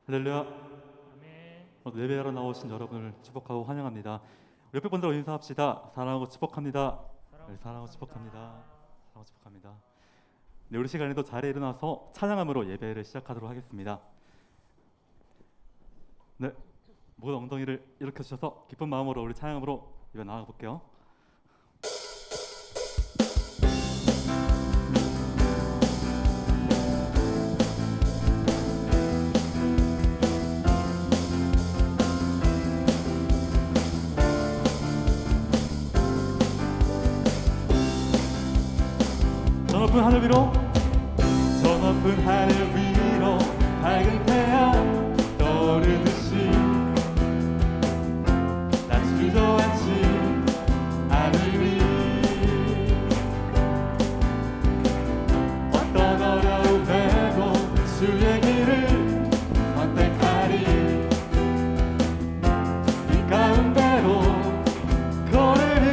할렐루야. 예배하러 나오신 여러분을 축복하고 환영합니다. 옆에 분들과 인사합시다. 사랑하고 축복합니다. 네, 사랑하고 축복합니다. 사랑하고 축복합니다. 네, 우리 시간에도 자리에 일어나서 찬양함으로 예배를 시작하도록 하겠습니다. 네, 모두 엉덩이를 일으켜 주셔서 기쁜 마음으로 우리 찬양함으로 예배 나가 볼게요. 저 높은 하늘 위로, 저 높은 하늘 위로 밝은 태양 떠오르듯이 나 주저앉지 않으리. 어떤 어려움에도 주의 길을 선택하리. 이 가운데로 걸으리.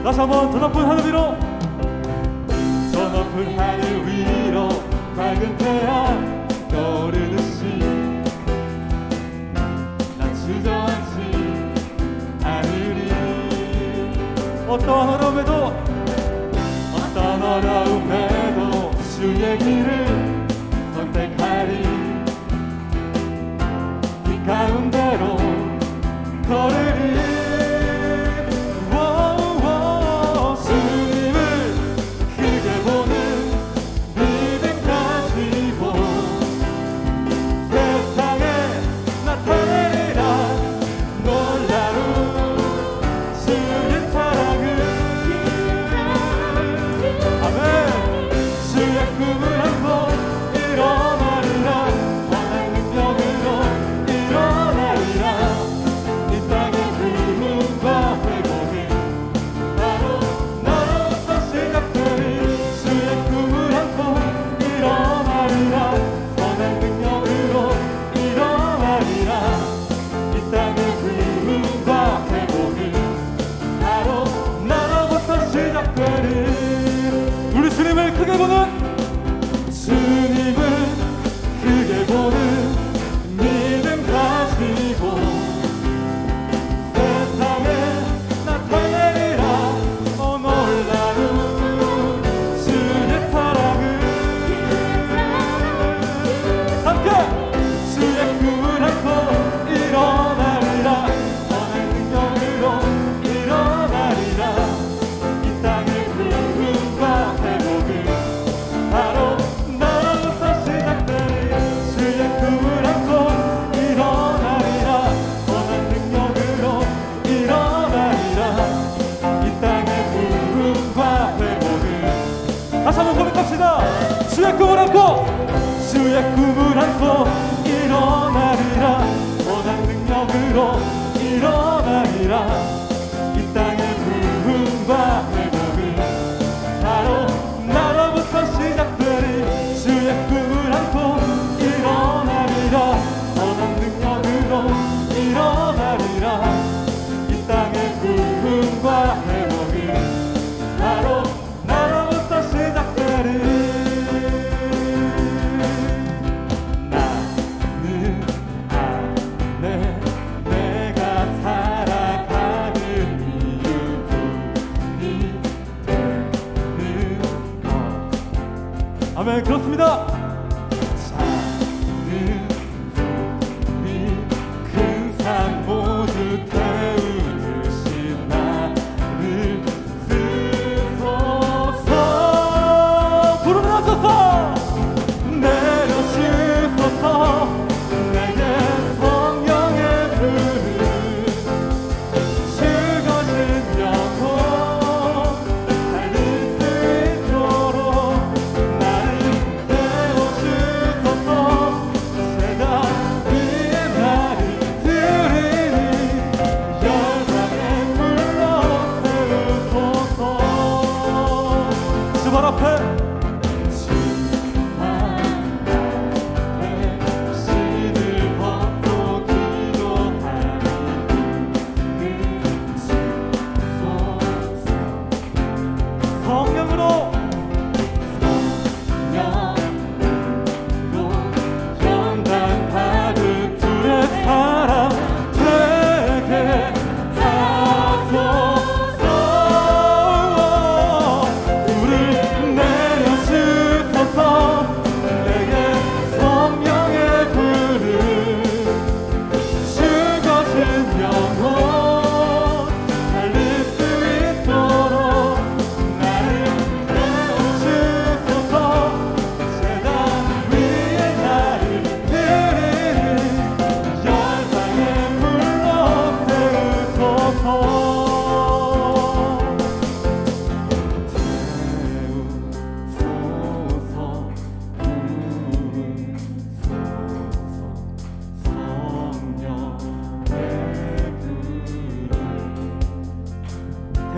다시 한번 저 높은 하늘 위로, 저 높은 하늘 위로 밝은 태양 떠오르듯이 나 주저앉지 않으리. 어떠한 어려움에도 주의 길을 선택하리. 이 가운데로 걸으리. 네, 그렇습니다.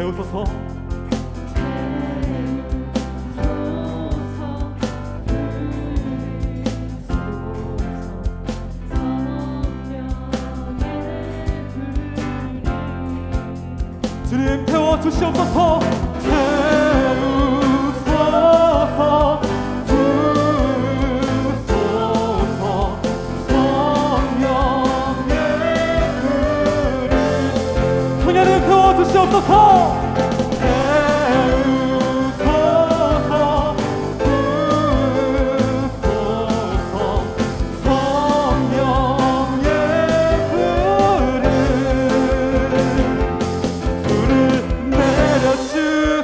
태우소서. 주님 태워주시옵소서. 태우소서.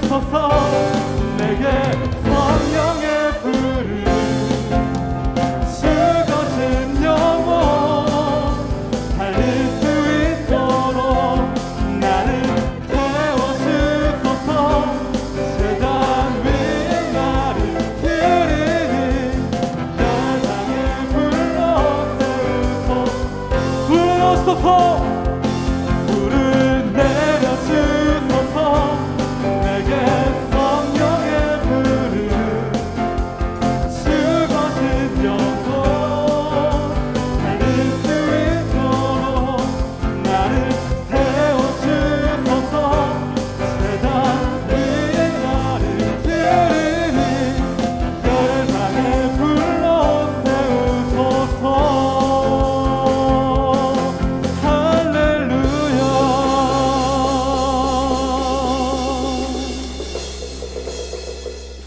부소서. 성령의 불을 성령을 태워주시옵소서. 불을 내려주소서. 내게 성령의 불을 죽어진 영혼 살릴 수 있도록 나를 태워주소서. 세상 위에 나를 들으니 열방에 불러 세우소서.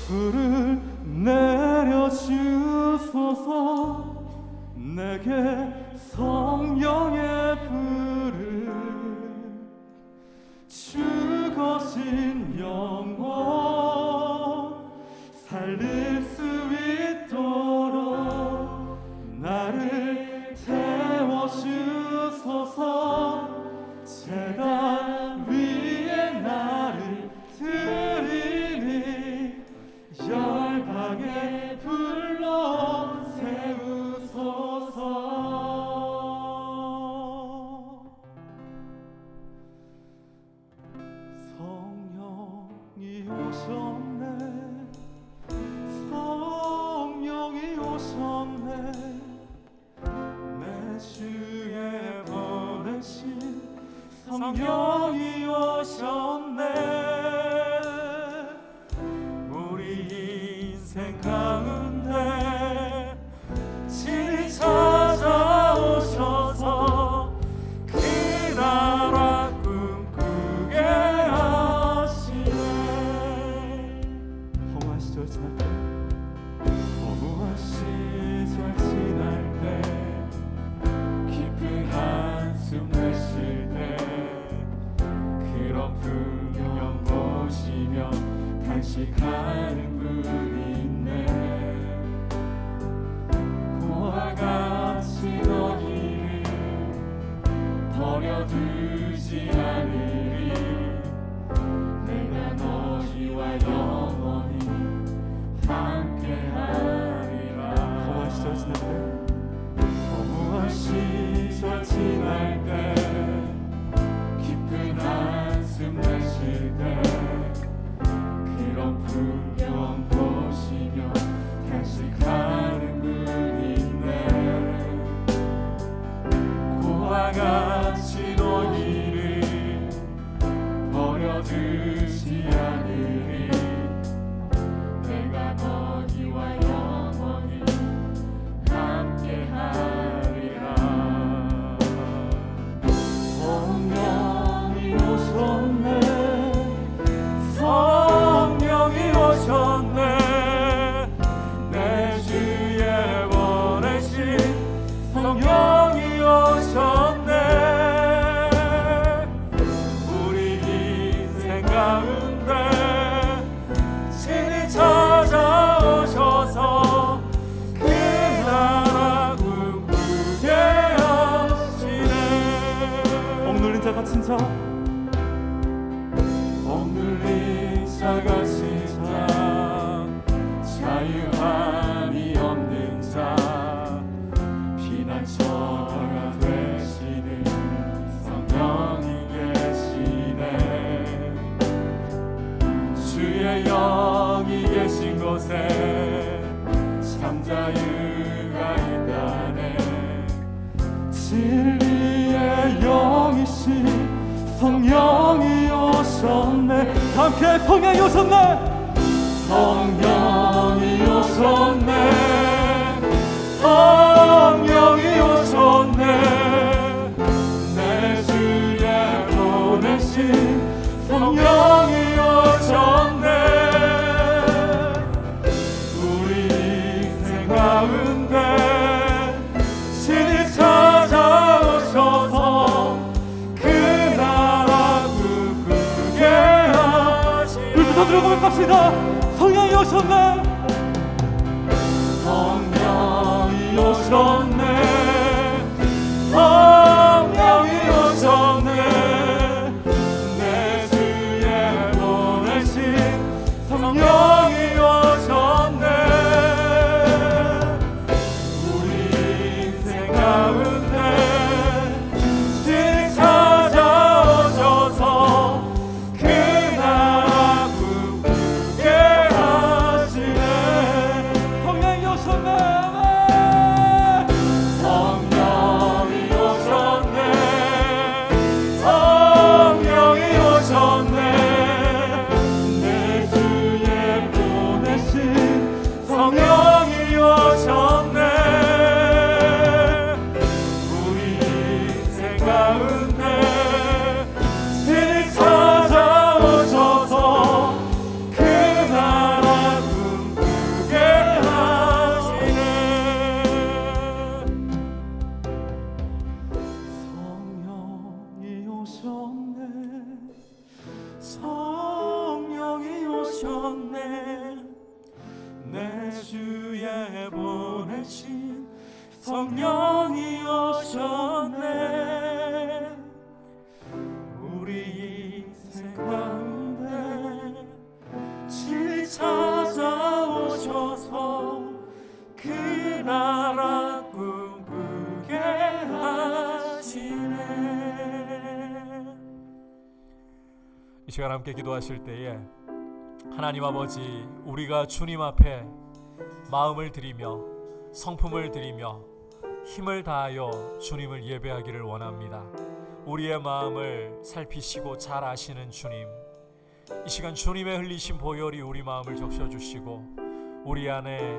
불을 내려주소서. 내게 성령의 불을 죽어진 영혼 살릴 수 있도록 나를 태워주소서. 제단 위에 나를 드리니 열방에 불러 세우소서. 성령이 오셨네. 성령이 오셨네. 내 주에 보내신 성령이 오셨네. 인생 가운데 친히 찾아오셔서 그 나라 꿈꾸게 하시네. 허무한 시절 지날 때 간직하는 분이 있네. 고와 같이 너희를 버려두지 않으리. 내가 너희와 영원히 함께하리라. 허무한 시절 지날 때, 허무한 시절 지날 때, 깊은 한숨 내쉴 때, 그런 풍경 보시며 간직하는 분이 있네. 고와 같이 너희를 버려두지 않으리. 내가 너희와 영원히 함께하리라. 성령이 오셨네. 성령이 오셨네. 내 주의 보내신 성령이 오셨네. 우리 인생 가운데 신이 찾아오셔서 그 나라 꿈꾸게 하시네. 억눌린 자 갇힌 자, 억눌린 자 갇힌 자, 자유함이 없는 자, 피난처가 되시는 성령이 계시네. 주의 영이 계신 곳에 참 자유가 있다네. 진리의 영이신 성령이 오셨네. 함께 성령이 오셨네. 성령이 오셨네. 성령이 오셨네. 내 주에 보내신 성령이 오셨네. 우리 인생 가운데 신이 찾아오셔서 그 나라 꿈꾸게 하시네. 우리 두 손 들고 고백합시다. 성령이 오셨네. 성령이 오셨네. 성령이 오셨네. 내 주에 보내신 성령이 오셨네. 우리 인생 가운데 신이 찾아오셔서 그 나라 꿈꾸게 하시네. 성령이 오셨네. 성령이 오셨네. 성령이 오셨네. 내 주에 보내신 성령이 오셨네. 우리 인생 가운데 신이 찾아오셔서 그 나라 꿈꾸게 하시네. 성령이 오셨네. 성령이 오셨네. 내 주에 보내신 성령이 오셨네. 우리 인생 가운데 진리 찾아오셔서 그 나라 꿈꾸게 하시네. 이 시간 함께 기도하실 때에 하나님 아버지, 우리가 주님 앞에 마음을 드리며 성품을 드리며 힘을 다하여 주님을 예배하기를 원합니다. 우리의 마음을 살피시고 잘 아시는 주님, 이 시간 주님의 흘리신 보혈이 우리 마음을 적셔주시고 우리 안에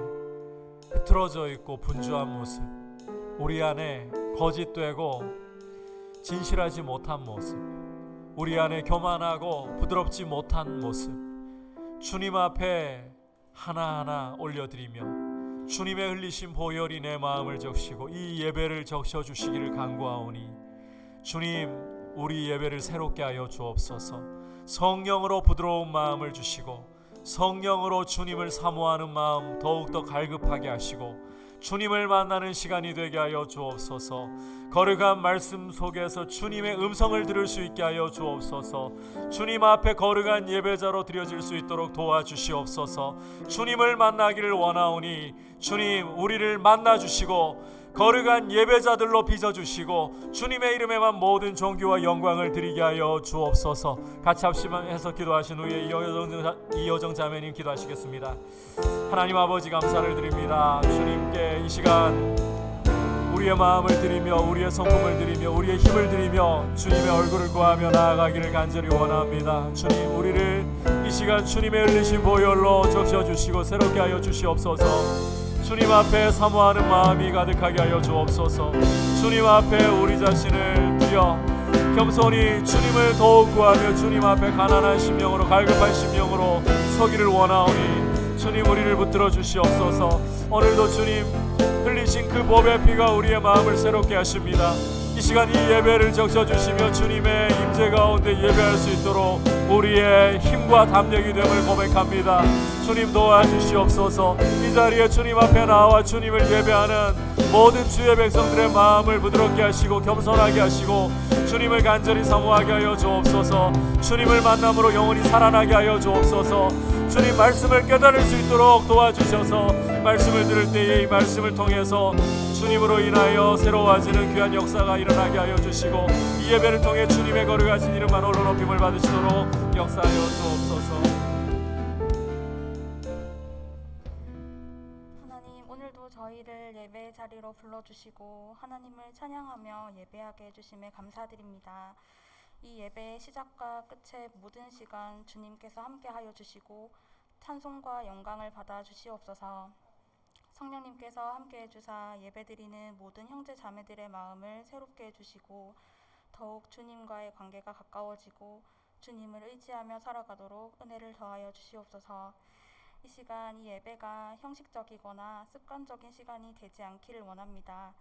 흐트러져 있고 분주한 모습, 우리 안에 거짓되고 진실하지 못한 모습, 우리 안에 교만하고 부드럽지 못한 모습, 주님 앞에 하나하나 올려드리며 주님의 흘리신 보혈이 내 마음을 적시고 이 예배를 적셔주시기를 간구하오니 주님, 우리 예배를 새롭게 하여 주옵소서. 성령으로 부드러운 마음을 주시고 성령으로 주님을 사모하는 마음 더욱더 갈급하게 하시고 주님을 만나는 시간이 되게 하여 주옵소서. 거룩한 말씀 속에서 주님의 음성을 들을 수 있게 하여 주옵소서. 주님 앞에 거룩한 예배자로 드려질 수 있도록 도와주시옵소서. 주님을 만나기를 원하오니 주님 우리를 만나주시고 거룩한 예배자들로 빚어주시고 주님의 이름에만 모든 존귀와 영광을 드리게 하여 주옵소서. 같이 합심해서 기도하신 후에 이여정 자매님 기도하시겠습니다. 하나님 아버지 감사를 드립니다. 주님께 이 시간 우리의 마음을 드리며 우리의 성품을 드리며 우리의 힘을 드리며 주님의 얼굴을 구하며 나아가기를 간절히 원합니다. 주님 우리를 이 시간 주님의 흘리신 보혈로 적셔주시고 새롭게 하여 주시옵소서. 주님 앞에 사모하는 마음이 가득하게 하여 주옵소서. 주님 앞에 우리 자신을 드려 겸손히 주님을 더욱 구하며 주님 앞에 가난한 심령으로 갈급한 심령으로 서기를 원하오니 주님 우리를 붙들어 주시옵소서. 오늘도 주님 흘리신 그 보배 피가 우리의 마음을 새롭게 하십니다. 이 시간 이 예배를 적셔주시며 주님의 임재 가운데 예배할 수 있도록 우리의 힘과 담력이 됨을 고백합니다. 주님 도와주시옵소서. 이 자리에 주님 앞에 나와 주님을 예배하는 모든 주의 백성들의 마음을 부드럽게 하시고 겸손하게 하시고 주님을 간절히 사모하게 하여 주옵소서. 주님을 만남으로 영원히 살아나게 하여 주옵소서. 주님 말씀을 깨달을 수 있도록 도와주셔서 말씀을 들을 때에 이 말씀을 통해서 주님으로 인하여 새로워지는 귀한 역사가 일어나게 하여 주시고 이 예배를 통해 주님의 거룩하신 이름만 홀로 높임을 받으시도록 역사하여 주옵소서. 하나님 오늘도 저희를 예배의 자리로 불러주시고 하나님을 찬양하며 예배하게 해주심에 감사드립니다. 이 예배의 시작과 끝의 모든 시간 주님께서 함께하여 주시고 찬송과 영광을 받아 주시옵소서. 성령님께서 함께해 주사 예배드리는 모든 형제 자매들의 마음을 새롭게 해주시고 더욱 주님과의 관계가 가까워지고 주님을 의지하며 살아가도록 은혜를 더하여 주시옵소서. 이 시간 이 예배가 형식적이거나 습관적인 시간이 되지 않기를 원합니다.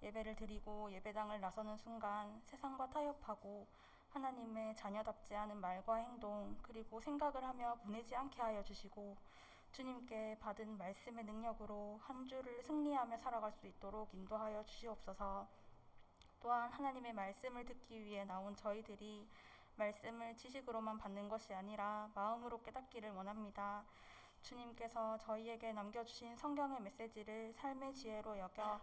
예배를 드리고 예배당을 나서는 순간 세상과 타협하고 하나님의 자녀답지 않은 말과 행동 그리고 생각을 하며 보내지 않게 하여 주시고 주님께 받은 말씀의 능력으로 한 주를 승리하며 살아갈 수 있도록 인도하여 주시옵소서. 또한 하나님의 말씀을 듣기 위해 나온 저희들이 말씀을 지식으로만 받는 것이 아니라 마음으로 깨닫기를 원합니다. 주님께서 저희에게 남겨주신 성경의 메시지를 삶의 지혜로 여겨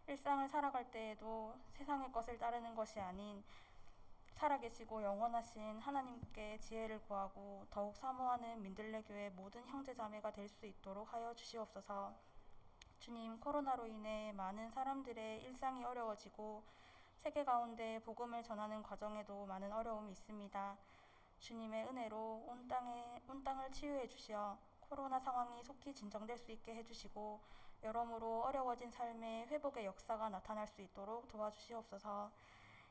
일상을 살아갈 때에도 세상의 것을 따르는 것이 아닌 살아계시고 영원하신 하나님께 지혜를 구하고 더욱 사모하는 민들레 교회 모든 형제자매가 될 수 있도록 하여 주시옵소서. 주님, 코로나로 인해 많은 사람들의 일상이 어려워지고 세계 가운데 복음을 전하는 과정에도 많은 어려움이 있습니다. 주님의 은혜로 온 땅을 치유해 주시어 코로나 상황이 속히 진정될 수 있게 해주시고 여러모로 어려워진 삶의 회복의 역사가 나타날 수 있도록 도와주시옵소서.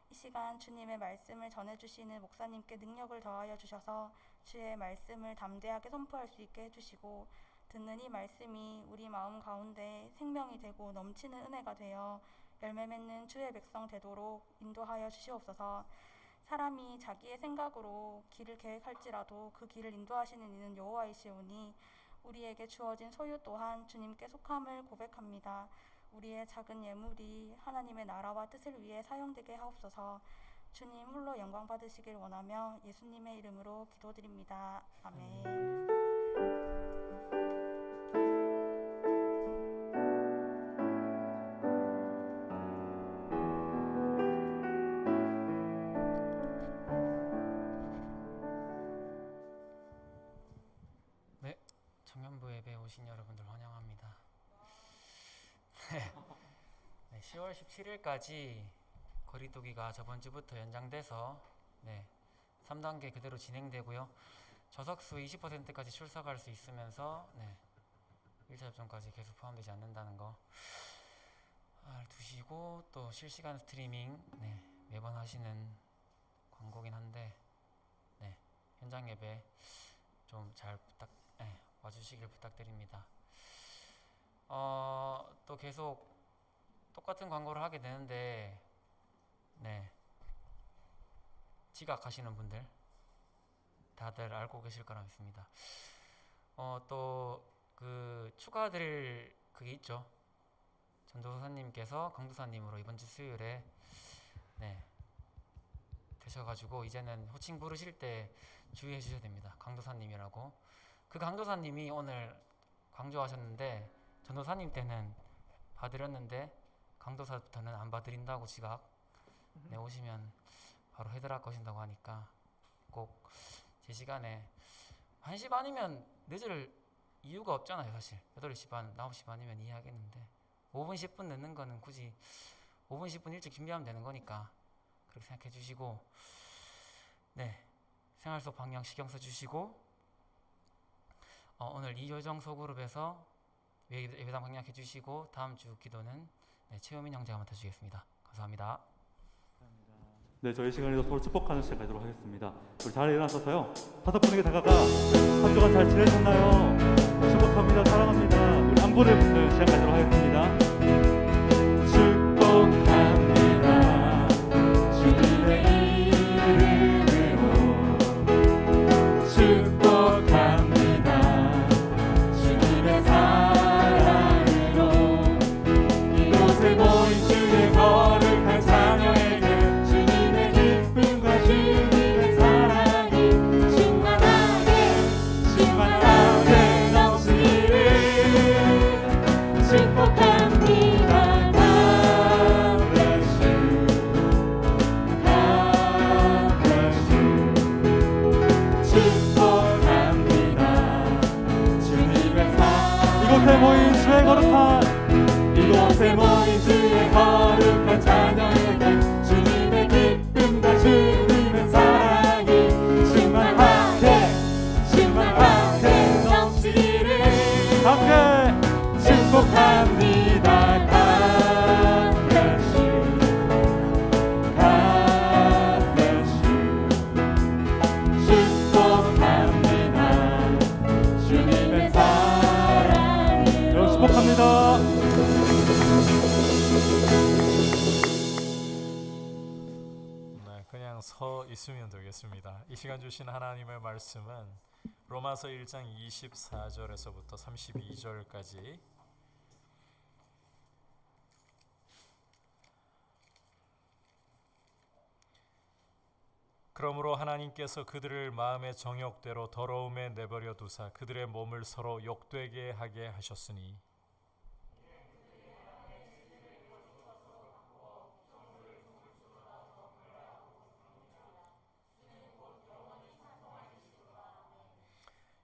이 시간 주님의 말씀을 전해주시는 목사님께 능력을 더하여 주셔서 주의 말씀을 담대하게 선포할 수 있게 해주시고 듣는 이 말씀이 우리 마음 가운데 생명이 되고 넘치는 은혜가 되어 열매 맺는 주의 백성 되도록 인도하여 주시옵소서. 사람이 자기의 생각으로 길을 계획할지라도 그 길을 인도하시는 이는 여호와이시오니 우리에게 주어진 소유 또한 주님께 속함을 고백합니다. 우리의 작은 예물이 하나님의 나라와 뜻을 위해 사용되게 하옵소서. 주님 홀로 영광 받으시길 원하며 예수님의 이름으로 기도드립니다. 아멘. 네, 청년부 예배에 오신 여러분들 환영합니다. 네, 10월 17일까지 거리두기가 저번 주부터 연장돼서 3단계 그대로 진행되고요. 저석수 20%까지 출석할 수 있으면서 1차 접종까지 계속 포함되지 않는다는 거 두시고, 또 실시간 스트리밍 매번 하시는 광고긴 한데 현장 예배 좀 잘 와주시길 부탁드립니다. 또 계속 똑같은 광고를 하게 되는데 지각하시는 분들 다들 알고 계실 거라 믿습니다. 또 그 추가드릴 그게 있죠. 전도사님께서 강도사님으로 이번 주 수요일에 네, 되셔가지고 이제는 호칭 부르실 때 주의해 주셔야 됩니다. 강도사님이라고. 그 강도사님이 오늘 강조하셨는데 전도사님 때는 봐드렸는데 강도사부터는 안 봐드린다고 지각. 네, 오시면 바로 해드락 거신다고 하니까 꼭 제 시간에 1시 반이면 늦을 이유가 없잖아요. 사실 8시 반, 9시 반이면 이해하겠는데 5분 10분 늦는 거는 굳이 5분 10분 일찍 준비하면 되는 거니까 그렇게 생각해 주시고, 네, 생활 속 방향 신경 써 주시고, 오늘 이효정 소그룹에서 예배당 방향해 주시고, 다음 주 기도는 네, 최우민 형제가 맡아주겠습니다. 감사합니다. 네, 저희 시간에도 서로 축복하는 시간 가지도록 하겠습니다. 우리 자리에 일어나셔서요. 5분에게 다가가 한 주간 잘 지내셨나요? 축복합니다. 사랑합니다. 우리 안부를 묻는 시간 가지도록 하겠습니다. 축복합니다. 주님의 이름으로 축복합니다. 주님의 사랑으로 이곳에 모인 주의 거룩한 자녀에게 주님의 사랑이 충만하게 넘치기를 축복합니다. God bless you. God bless you. 축복합니다. 주님의 사랑. 이곳에 모인 주의 거룩한 자녀에게 주님의 기쁨과 주님의 사랑이 충만하게 넘치기를 함께 축복합니다. God bless you. God bless you. 축복합니다. 주님의 사랑이 축복합니다. 그냥 서 있으면 되겠습니다. 이 시간 주신 하나님의 말씀은 로마서 1장 24절에서부터 32절까지 그러므로 하나님께서 그들을 마음의 정욕대로 더러움에 내버려 두사 그들의 몸을 서로 욕되게 하게 하셨으니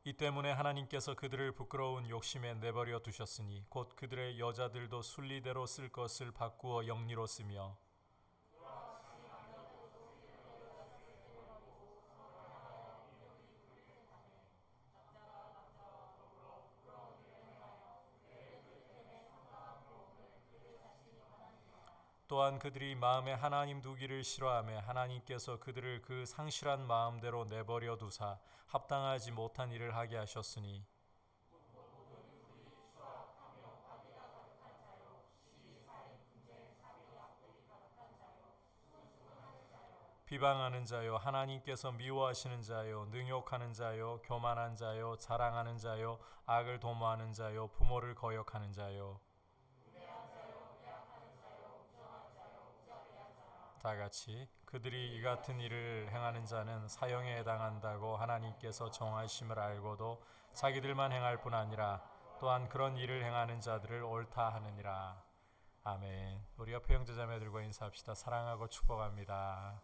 이 때문에 하나님께서 그들을 부끄러운 욕심에 내버려 두셨으니 곧 그들의 여자들도 순리대로 쓸 것을 바꾸어 영리로 쓰며 또한 그들이 마음에 하나님 두기를 싫어하며 하나님께서 그들을 그 상실한 마음대로 내버려 두사 합당하지 못한 일을 하게 하셨으니 비방하는 자요 하나님께서 미워하시는 자요 능욕하는 자요 교만한 자요 자랑하는 자요 악을 도모하는 자요 부모를 거역하는 자요 다 같이 그들이 이 같은 일을 행하는 자는 사형에 해당한다고 하나님께서 정하심을 알고도 자기들만 행할 뿐 아니라 또한 그런 일을 행하는 자들을 옳다 하느니라. 아멘. 우리 옆에 형제자매들과 인사합시다. 사랑하고 축복합니다.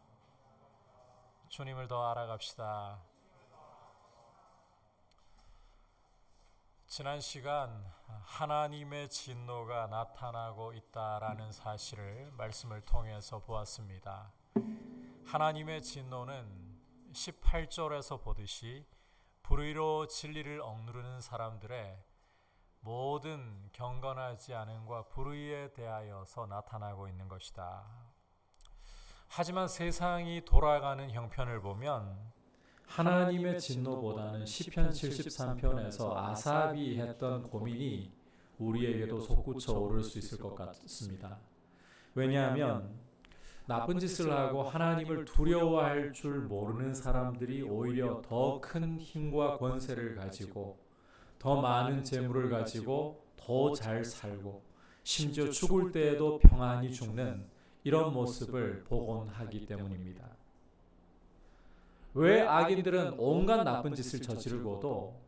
주님을 더 알아갑시다. 지난 시간 하나님의 진노가 나타나고 있다라는 사실을 말씀을 통해서 보았습니다. 하나님의 진노는 18절에서 보듯이 불의로 진리를 억누르는 사람들의 모든 경건하지 않음과 불의에 대하여서 나타나고 있는 것이다. 하지만 세상이 돌아가는 형편을 보면 하나님의 진노보다는 시편 73편에서 아삽이 했던 고민이 우리에게도 솟구쳐 오를 수 있을 것 같습니다. 왜냐하면 나쁜 짓을 하고 하나님을 두려워할 줄 모르는 사람들이 오히려 더 큰 힘과 권세를 가지고 더 많은 재물을 가지고 더 잘 살고 심지어 죽을 때에도 평안히 죽는 이런 모습을 보곤 하기 때문입니다. 왜 악인들은 온갖 나쁜 짓을 저지르고도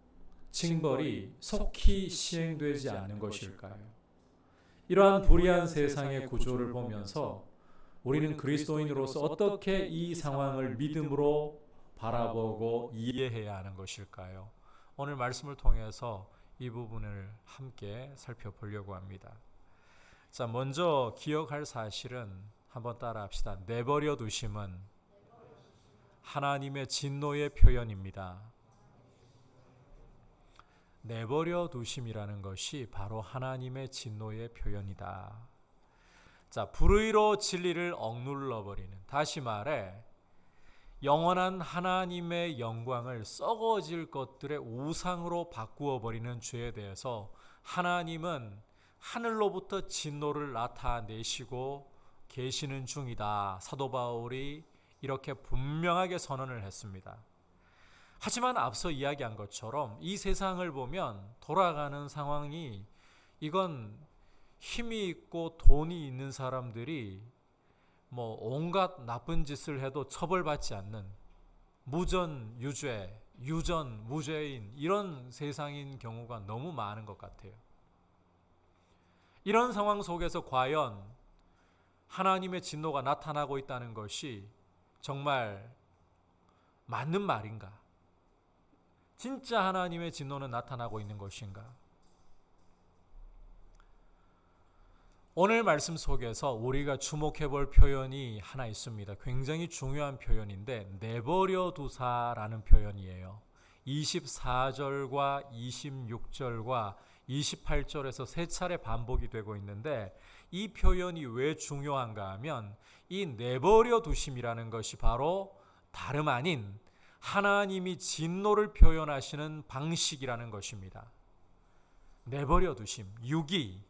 징벌이 속히 시행되지 않는 것일까요? 이러한 불의한 세상의 구조를 보면서 우리는 그리스도인으로서 어떻게 이 상황을 믿음으로 바라보고 이해해야 하는 것일까요? 오늘 말씀을 통해서 이 부분을 함께 살펴보려고 합니다. 자, 먼저 기억할 사실은 한번 따라합시다. 내버려 두심은 하나님의 진노의 표현입니다. 내버려 두심이라는 것이 바로 하나님의 진노의 표현이다. 자, 불의로 진리를 억눌러 버리는, 다시 말해 영원한 하나님의 영광을 썩어질 것들의 우상으로 바꾸어 버리는 죄에 대해서 하나님은 하늘로부터 진노를 나타내시고 계시는 중이다. 사도 바울이 이렇게 분명하게 선언을 했습니다. 하지만 앞서 이야기한 것처럼 이 세상을 보면 돌아가는 상황이, 이건 힘이 있고 돈이 있는 사람들이 온갖 나쁜 짓을 해도 처벌받지 않는 무전유죄, 유전무죄인 이런 세상인 경우가 너무 많은 것 같아요. 이런 상황 속에서 과연 하나님의 진노가 나타나고 있다는 것이 정말 맞는 말인가? 진짜 하나님의 진노는 나타나고 있는 것인가? 오늘 말씀 속에서 우리가 주목해 볼 표현이 하나 있습니다. 굉장히 중요한 표현인데 내버려 두사라는 표현이에요. 24절과 26절과 28절에서 세 차례 반복이 되고 있는데 이 표현이 왜 중요한가 하면 이 내버려 두심이라는 것이 바로 다름 아닌 하나님이 진노를 표현하시는 방식이라는 것입니다. 내버려 두심, 유기,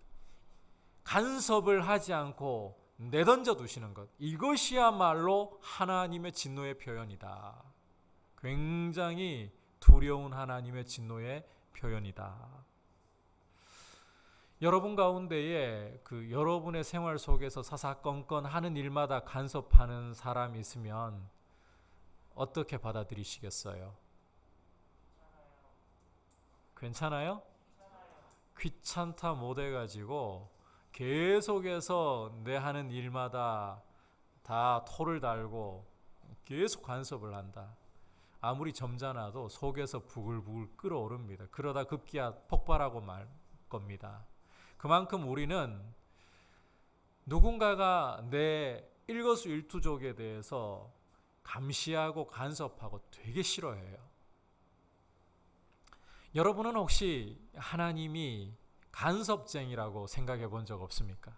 간섭을 하지 않고 내던져 두시는 것, 이것이야말로 하나님의 진노의 표현이다. 굉장히 두려운 하나님의 진노의 표현이다. 여러분 가운데에 여러분의 생활 속에서 사사건건 하는 일마다 간섭하는 사람이 있으면 어떻게 받아들이시겠어요? 괜찮아요? 귀찮다 못해가지고 계속해서 내 하는 일마다 다 토를 달고 계속 간섭을 한다. 아무리 점잖아도 속에서 부글부글 끓어오릅니다. 그러다 급기야 폭발하고 말 겁니다. 그만큼 우리는 누군가가 내 일거수일투족에 대해서 감시하고 간섭하고 되게 싫어해요. 여러분은 혹시 하나님이 간섭쟁이라고 생각해 본 적 없습니까?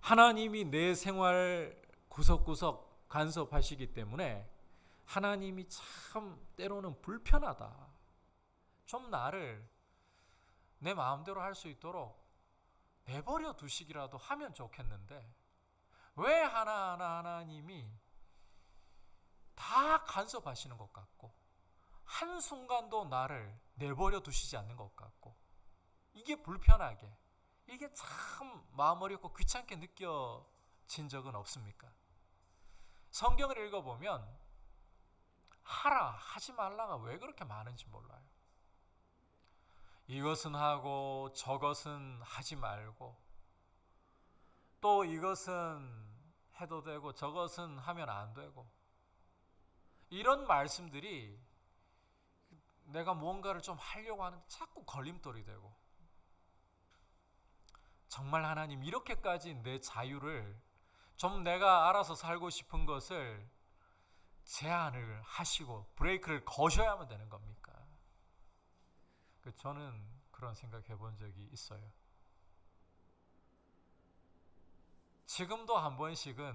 하나님이 내 생활 구석구석 간섭하시기 때문에 하나님이 참 때로는 불편하다. 좀 나를 내 마음대로 할 수 있도록 내버려 두시기라도 하면 좋겠는데 왜 하나님이 다 간섭하시는 것 같고 한순간도 나를 내버려 두시지 않는 것 같고 이게 불편하게, 이게 참 마음 어렵고 귀찮게 느껴진 적은 없습니까? 성경을 읽어보면 하라 하지 말라가 왜 그렇게 많은지 몰라요. 이것은 하고 저것은 하지 말고 또 이것은 해도 되고 저것은 하면 안 되고 이런 말씀들이 내가 무언가를 좀 하려고 하는데 자꾸 걸림돌이 되고, 정말 하나님 이렇게까지 내 자유를 좀 내가 알아서 살고 싶은 것을 제한을 하시고 브레이크를 거셔야만 되는 겁니까? 저는 그런 생각해 본 적이 있어요. 지금도 한 번씩은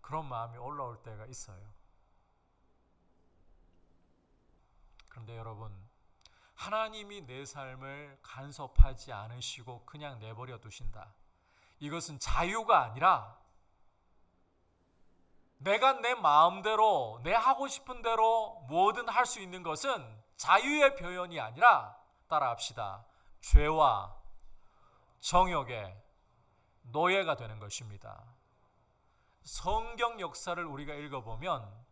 그런 마음이 올라올 때가 있어요. 그런데 여러분, 하나님이 내 삶을 간섭하지 않으시고 그냥 내버려 두신다. 이것은 자유가 아니라 내가 내 마음대로 내 하고 싶은 대로 뭐든 할 수 있는 것은 자유의 표현이 아니라 따라합시다. 죄와 정욕의 노예가 되는 것입니다. 성경 역사를 우리가 읽어보면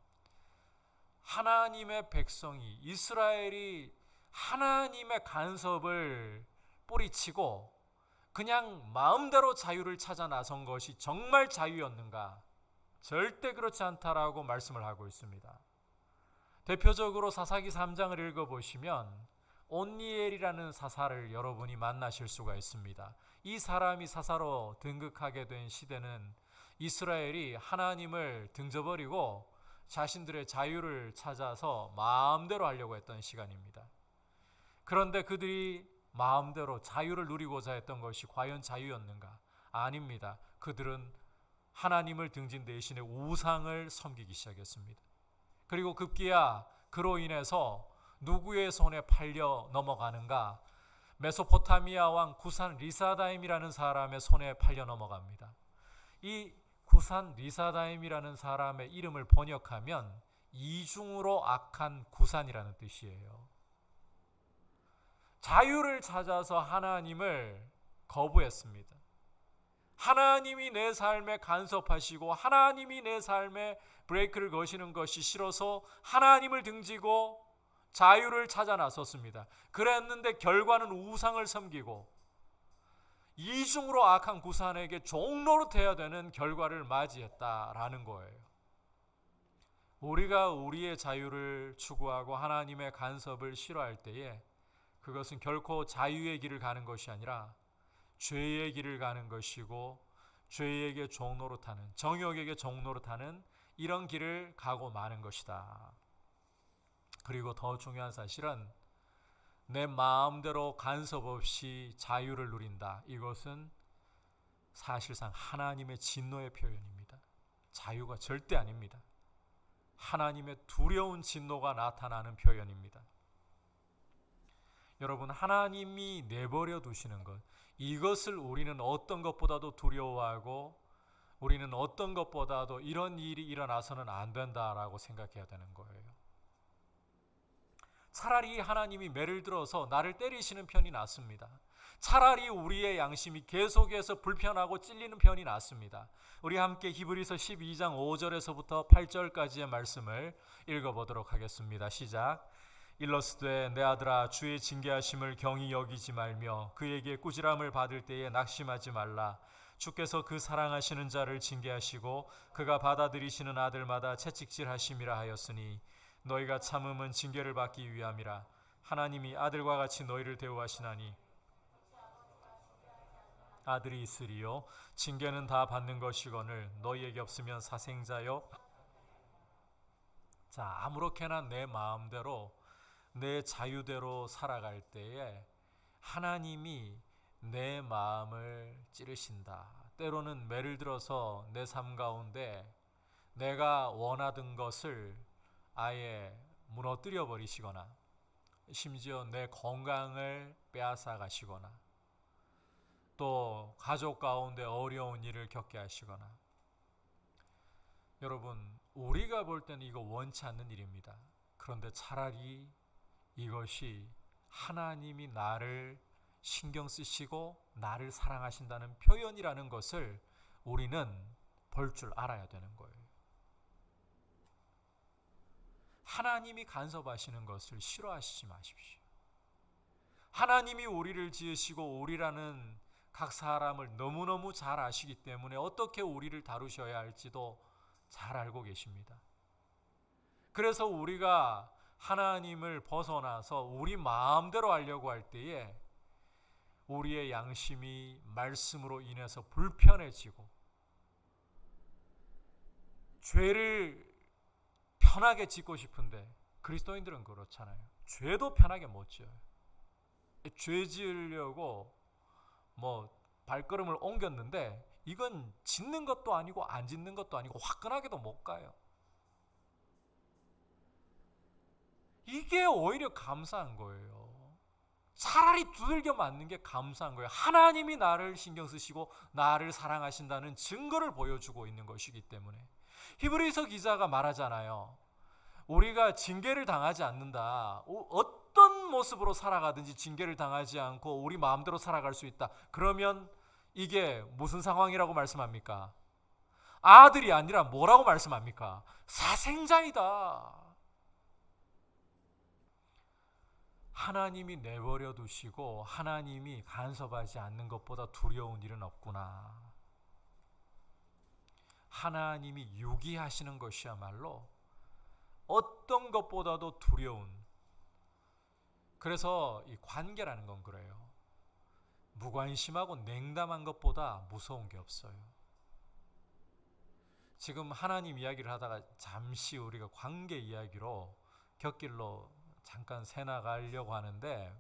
하나님의 백성이, 이스라엘이 하나님의 간섭을 뿌리치고 그냥 마음대로 자유를 찾아 나선 것이 정말 자유였는가? 절대 그렇지 않다라고 말씀을 하고 있습니다. 대표적으로 사사기 3장을 읽어보시면 온니엘이라는 사사를 여러분이 만나실 수가 있습니다. 이 사람이 사사로 등극하게 된 시대는 이스라엘이 하나님을 등져버리고 자신들의 자유를 찾아서 마음대로 하려고 했던 시간입니다. 그런데 그들이 마음대로 자유를 누리고자 했던 것이 과연 자유였는가? 아닙니다. 그들은 하나님을 등진 대신에 우상을 섬기기 시작했습니다. 그리고 급기야 그로 인해서 누구의 손에 팔려 넘어가는가? 메소포타미아 왕 구산 리사다임이라는 사람의 손에 팔려 넘어갑니다. 이 구산 리사다임이라는 사람의 이름을 번역하면 이중으로 악한 구산이라는 뜻이에요. 자유를 찾아서 하나님을 거부했습니다. 하나님이 내 삶에 간섭하시고 하나님이 내 삶에 브레이크를 거시는 것이 싫어서 하나님을 등지고 자유를 찾아 나섰습니다. 그랬는데 결과는 우상을 섬기고 이중으로 악한 구산에게 종노릇해야 되는 결과를 맞이했다라는 거예요. 우리가 우리의 자유를 추구하고 하나님의 간섭을 싫어할 때에 그것은 결코 자유의 길을 가는 것이 아니라 죄의 길을 가는 것이고 죄에게 종노릇하는, 정욕에게 종노릇하는 이런 길을 가고 마는 것이다. 그리고 더 중요한 사실은 내 마음대로 간섭 없이 자유를 누린다. 이것은 사실상 하나님의 진노의 표현입니다. 자유가 절대 아닙니다. 하나님의 두려운 진노가 나타나는 표현입니다. 여러분, 하나님이 내버려 두시는 것, 이것을 우리는 어떤 것보다도 두려워하고 우리는 어떤 것보다도 이런 일이 일어나서는 안 된다라고 생각해야 되는 거예요. 차라리 하나님이 매를 들어서 나를 때리시는 편이 낫습니다. 차라리 우리의 양심이 계속해서 불편하고 찔리는 편이 낫습니다. 우리 함께 히브리서 12장 5절에서부터 8절까지의 말씀을 읽어보도록 하겠습니다. 시작. 일러스되 내 아들아 주의 징계하심을 경히 여기지 말며 그에게 꾸지람을 받을 때에 낙심하지 말라. 주께서 그 사랑하시는 자를 징계하시고 그가 받아들이시는 아들마다 채찍질하심이라 하였으니 너희가 참음은 징계를 받기 위함이라. 하나님이 아들과 같이 너희를 대우하시나니 아들이 있으리요 징계는 다 받는 것이거늘 너희에게 없으면 사생자요. 자, 아무렇게나 내 마음대로 내 자유대로 살아갈 때에 하나님이 내 마음을 찌르신다. 때로는 매를 들어서 내 삶 가운데 내가 원하던 것을 아예 무너뜨려 버리시거나 심지어 내 건강을 빼앗아 가시거나 또 가족 가운데 어려운 일을 겪게 하시거나. 여러분, 우리가 볼 때는 이거 원치 않는 일입니다. 그런데 차라리 이것이 하나님이 나를 신경 쓰시고 나를 사랑하신다는 표현이라는 것을 우리는 볼 줄 알아야 되는 거예요. 하나님이 간섭하시는 것을 싫어하시지 마십시오. 하나님이 우리를 지으시고 우리라는 각 사람을 너무너무 잘 아시기 때문에 어떻게 우리를 다루셔야 할지도 잘 알고 계십니다. 그래서 우리가 하나님을 벗어나서 우리 마음대로 하려고 할 때에 우리의 양심이 말씀으로 인해서 불편해지고 죄를 편하게 짓고 싶은데 그리스도인들은 그렇잖아요. 죄도 편하게 못 지어요. 죄 지으려고 발걸음을 옮겼는데 이건 짓는 것도 아니고 안 짓는 것도 아니고 화끈하게도 못 가요. 이게 오히려 감사한 거예요. 차라리 두들겨 맞는 게 감사한 거예요. 하나님이 나를 신경 쓰시고 나를 사랑하신다는 증거를 보여주고 있는 것이기 때문에. 히브리서 기자가 말하잖아요. 우리가 징계를 당하지 않는다. 어떤 모습으로 살아가든지 징계를 당하지 않고 우리 마음대로 살아갈 수 있다. 그러면 이게 무슨 상황이라고 말씀합니까? 아들이 아니라 뭐라고 말씀합니까? 사생자이다. 하나님이 내버려 두시고 하나님이 간섭하지 않는 것보다 두려운 일은 없구나. 하나님이 유기하시는 것이야말로 어떤 것보다도 두려운, 그래서 이 관계라는 건 그래요. 무관심하고 냉담한 것보다 무서운 게 없어요. 지금 하나님 이야기를 하다가 잠시 우리가 관계 이야기로 곁길로 잠깐 새나가려고 하는데,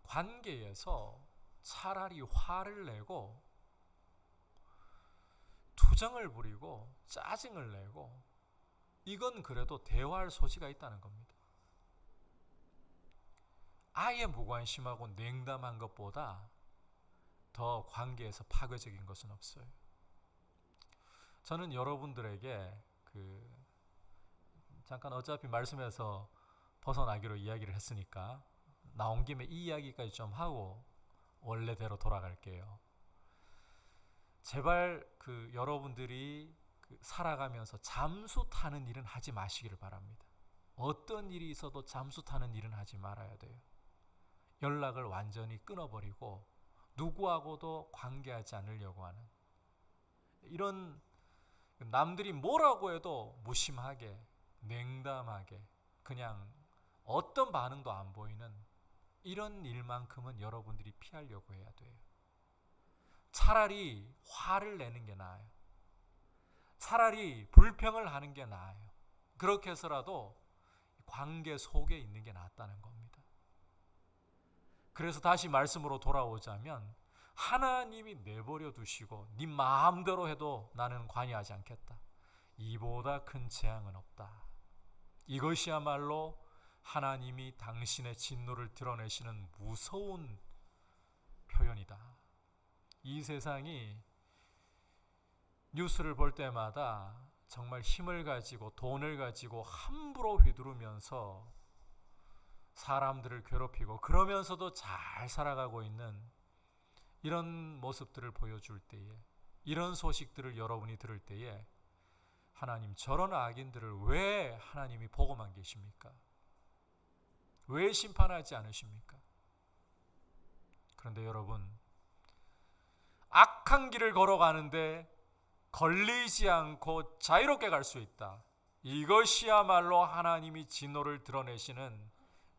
관계에서 차라리 화를 내고 투정을 부리고 짜증을 내고 이건 그래도 대화할 소지가 있다는 겁니다. 아예 무관심하고 냉담한 것보다 더 관계에서 파괴적인 것은 없어요. 저는 여러분들에게 잠깐 어차피 말씀에서 벗어나기로 이야기를 했으니까 나온 김에 이 이야기까지 좀 하고 원래대로 돌아갈게요. 제발 여러분들이 살아가면서 잠수 타는 일은 하지 마시기를 바랍니다. 어떤 일이 있어도 잠수 타는 일은 하지 말아야 돼요. 연락을 완전히 끊어버리고 누구하고도 관계하지 않으려고 하는, 이런 남들이 뭐라고 해도 무심하게 냉담하게 그냥 어떤 반응도 안 보이는 이런 일만큼은 여러분들이 피하려고 해야 돼요. 차라리 화를 내는 게 나아요. 차라리 불평을 하는 게 나아요. 그렇게 해서라도 관계 속에 있는 게 낫다는 겁니다. 그래서 다시 말씀으로 돌아오자면 하나님이 내버려 두시고 네 마음대로 해도 나는 관여하지 않겠다. 이보다 큰 재앙은 없다. 이것이야말로 하나님이 당신의 진노를 드러내시는 무서운 표현이다. 이 세상이 뉴스를 볼 때마다 정말 힘을 가지고 돈을 가지고 함부로 휘두르면서 사람들을 괴롭히고 그러면서도 잘 살아가고 있는 이런 모습들을 보여줄 때에, 이런 소식들을 여러분이 들을 때에 하나님, 저런 악인들을 왜 하나님이 보고만 계십니까? 왜 심판하지 않으십니까? 그런데 여러분, 악한 길을 걸어가는데 걸리지 않고 자유롭게 갈 수 있다. 이것이야말로 하나님이 진노를 드러내시는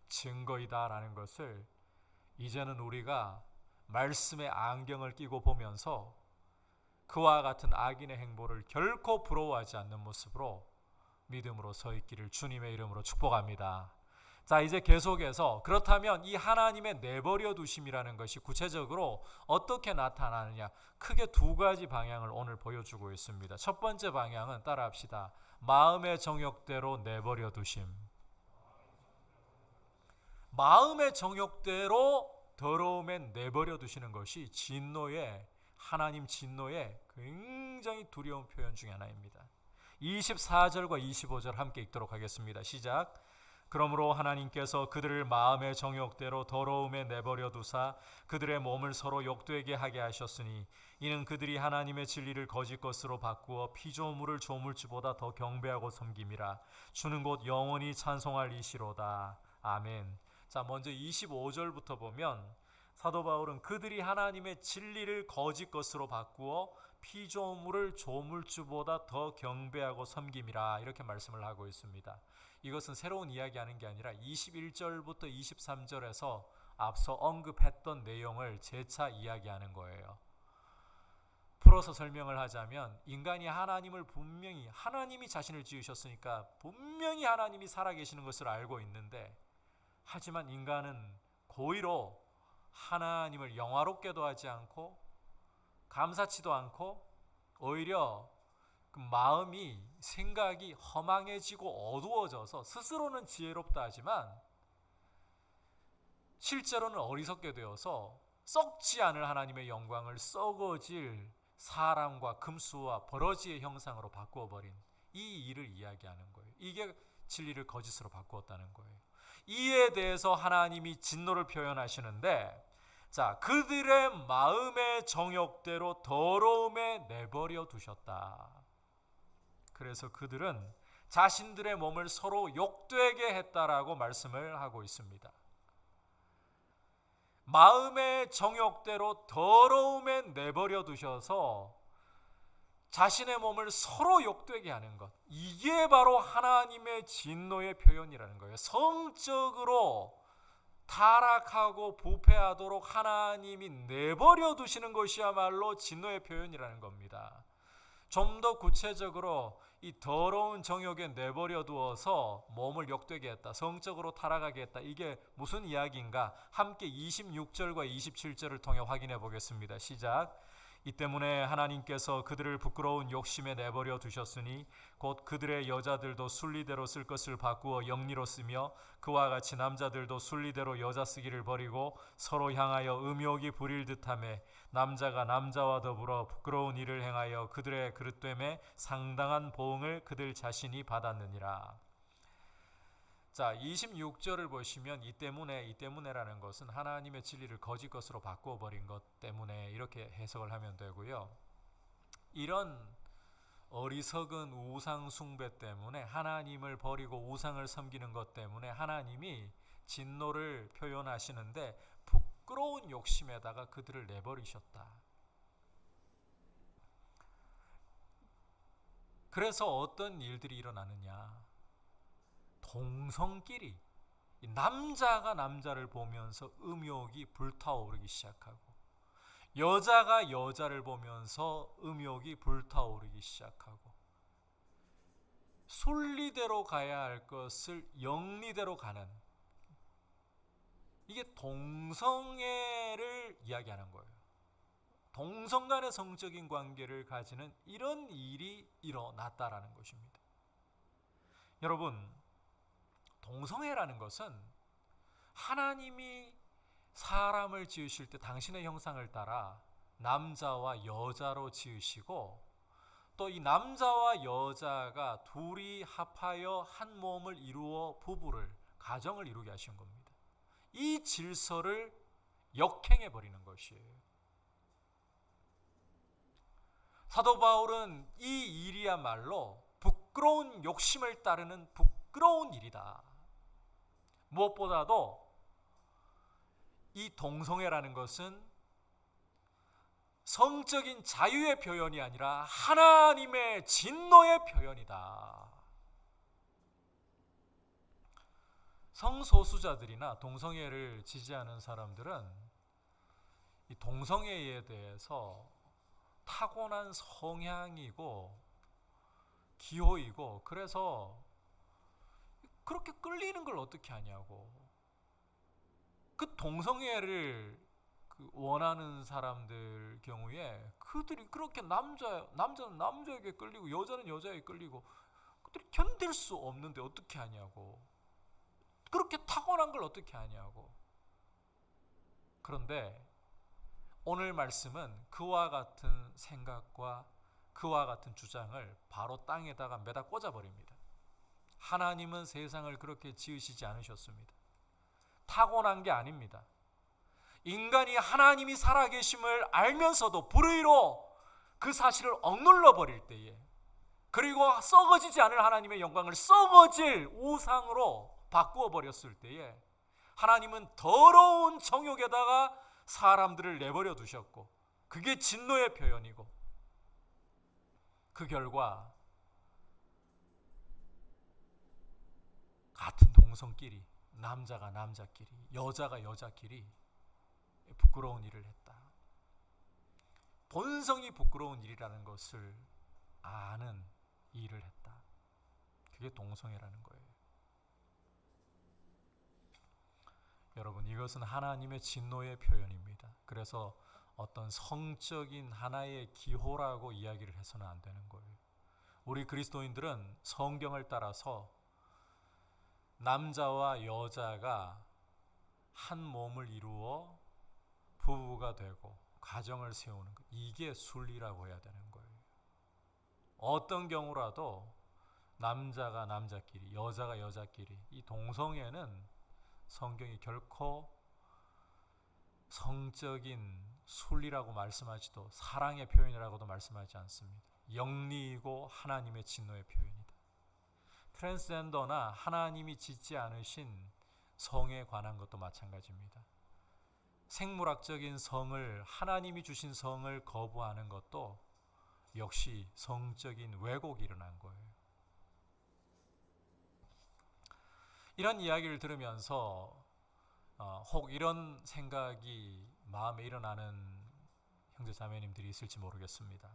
증거이다라는 것을 이제는 우리가 말씀의 안경을 끼고 보면서 그와 같은 악인의 행보를 결코 부러워하지 않는 모습으로 믿음으로 서 있기를 주님의 이름으로 축복합니다. 자, 이제 계속해서 그렇다면 이 하나님의 내버려 두심이라는 것이 구체적으로 어떻게 나타나느냐, 크게 두 가지 방향을 오늘 보여주고 있습니다. 첫 번째 방향은 따라합시다. 마음의 정욕대로 내버려 두심. 마음의 정욕대로 더러움에 내버려 두시는 것이 진노의, 하나님 진노의 굉장히 두려운 표현 중에 하나입니다. 24절과 25절 함께 읽도록 하겠습니다. 시작. 그러므로 하나님께서 그들을 마음의 정욕대로 더러움에 내버려 두사 그들의 몸을 서로 욕되게 하게 하셨으니 이는 그들이 하나님의 진리를 거짓 것으로 바꾸어 피조물을 조물주보다 더 경배하고 섬김이라. 주는 곧 영원히 찬송할 이시로다. 아멘. 자, 먼저 25절부터 보면 사도 바울은 그들이 하나님의 진리를 거짓 것으로 바꾸어 피조물을 조물주보다 더 경배하고 섬김이라, 이렇게 말씀을 하고 있습니다. 이것은 새로운 이야기하는 게 아니라 21절부터 23절에서 앞서 언급했던 내용을 재차 이야기하는 거예요. 풀어서 설명을 하자면 인간이 하나님을 분명히, 하나님이 자신을 지으셨으니까 분명히 하나님이 살아계시는 것을 알고 있는데, 하지만 인간은 고의로 하나님을 영화롭게도 하지 않고 감사치도 않고 오히려 그 마음이, 생각이 허망해지고 어두워져서 스스로는 지혜롭다 하지만 실제로는 어리석게 되어서 썩지 않을 하나님의 영광을 썩어질 사람과 금수와 버러지의 형상으로 바꾸어버린 이 일을 이야기하는 거예요. 이게 진리를 거짓으로 바꾸었다는 거예요. 이에 대해서 하나님이 진노를 표현하시는데, 자, 그들의 마음의 정욕대로 더러움에 내버려 두셨다. 그래서 그들은 자신들의 몸을 서로 욕되게 했다라고 말씀을 하고 있습니다. 마음의 정욕대로 더러움에 내버려 두셔서 자신의 몸을 서로 욕되게 하는 것, 이게 바로 하나님의 진노의 표현이라는 거예요. 성적으로 타락하고 부패하도록 하나님이 내버려 두시는 것이야말로 진노의 표현이라는 겁니다. 좀 더 구체적으로 이 더러운 정욕에 내버려 두어서 몸을 욕되게 했다, 성적으로 타락하게 했다, 이게 무슨 이야기인가? 함께 26절과 27절을 통해 확인해 보겠습니다. 시작. 이 때문에 하나님께서 그들을 부끄러운 욕심에 내버려 두셨으니 곧 그들의 여자들도 순리대로 쓸 것을 바꾸어 영리로 쓰며 그와 같이 남자들도 순리대로 여자 쓰기를 버리고 서로 향하여 음욕이 부릴 듯하며 남자가 남자와 더불어 부끄러운 일을 행하여 그들의 그릇됨에 상당한 보응을 그들 자신이 받았느니라. 자, 26절을 보시면 이 때문에라는 것은 하나님의 진리를 거짓 것으로 바꾸어 버린 것 때문에 이렇게 해석을 하면 되고요. 이런 어리석은 우상 숭배 때문에, 하나님을 버리고 우상을 섬기는 것 때문에 하나님이 진노를 표현하시는데 부끄러운 욕심에다가 그들을 내버리셨다. 그래서 어떤 일들이 일어나느냐? 동성끼리, 남자가 남자를 보면서 음욕이 불타오르기 시작하고 여자가 여자를 보면서 음욕이 불타오르기 시작하고 순리대로 가야 할 것을 영리대로 가는, 이게 동성애를 이야기하는 거예요. 동성 간의 성적인 관계를 가지는 이런 일이 일어났다라는 것입니다. 여러분, 동성애라는 것은 하나님이 사람을 지으실 때 당신의 형상을 따라 남자와 여자로 지으시고 또 이 남자와 여자가 둘이 합하여 한 몸을 이루어 부부를, 가정을 이루게 하신 겁니다. 이 질서를 역행해 버리는 것이에요. 사도 바울은 이 일이야말로 부끄러운 욕심을 따르는 부끄러운 일이다. 무엇보다도 이 동성애라는 것은 성적인 자유의 표현이 아니라 하나님의 진노의 표현이다. 성소수자들이나 동성애를 지지하는 사람들은 이 동성애에 대해서 타고난 성향이고 기호이고, 그래서 그렇게 끌리는 걸 어떻게 하냐고. 그 동성애를 원하는 사람들 경우에 그들이 그렇게 남자는 남자에게 끌리고 여자는 여자에게 끌리고 그들이 견딜 수 없는데 어떻게 하냐고. 그렇게 타고난 걸 어떻게 하냐고. 그런데 오늘 말씀은 그와 같은 생각과 그와 같은 주장을 바로 땅에다가 매다 꽂아버립니다. 하나님은 세상을 그렇게 지으시지 않으셨습니다. 타고난 게 아닙니다. 인간이 하나님이 살아계심을 알면서도 불의로 그 사실을 억눌러 버릴 때에, 그리고 썩어지지 않을 하나님의 영광을 썩어질 우상으로 바꾸어 버렸을 때에 하나님은 더러운 정욕에다가 사람들을 내버려 두셨고, 그게 진노의 표현이고, 그 결과 같은 동성끼리, 남자가 남자끼리, 여자가 여자끼리 부끄러운 일을 했다. 본성이 부끄러운 일이라는 것을 아는 일을 했다. 그게 동성애라는 거예요. 여러분, 이것은 하나님의 진노의 표현입니다. 그래서 어떤 성적인 하나의 기호라고 이야기를 해서는 안 되는 거예요. 우리 그리스도인들은 성경을 따라서 남자와 여자가 한 몸을 이루어 부부가 되고 가정을 세우는 것, 이게 순리라고 해야 되는 거예요. 어떤 경우라도 남자가 남자끼리, 여자가 여자끼리, 이 동성애는 성경이 결코 성적인 순리라고 말씀하지도 사랑의 표현이라고도 말씀하지 않습니다. 영리이고 하나님의 진노의 표현이다. 트랜스젠더나 하나님이 짓지 않으신 성에 관한 것도 마찬가지입니다. 생물학적인 성을, 하나님이 주신 성을 거부하는 것도 역시 성적인 왜곡이 일어난 거예요. 이런 이야기를 들으면서 혹 이런 생각이 마음에 일어나는 형제 자매님들이 있을지 모르겠습니다.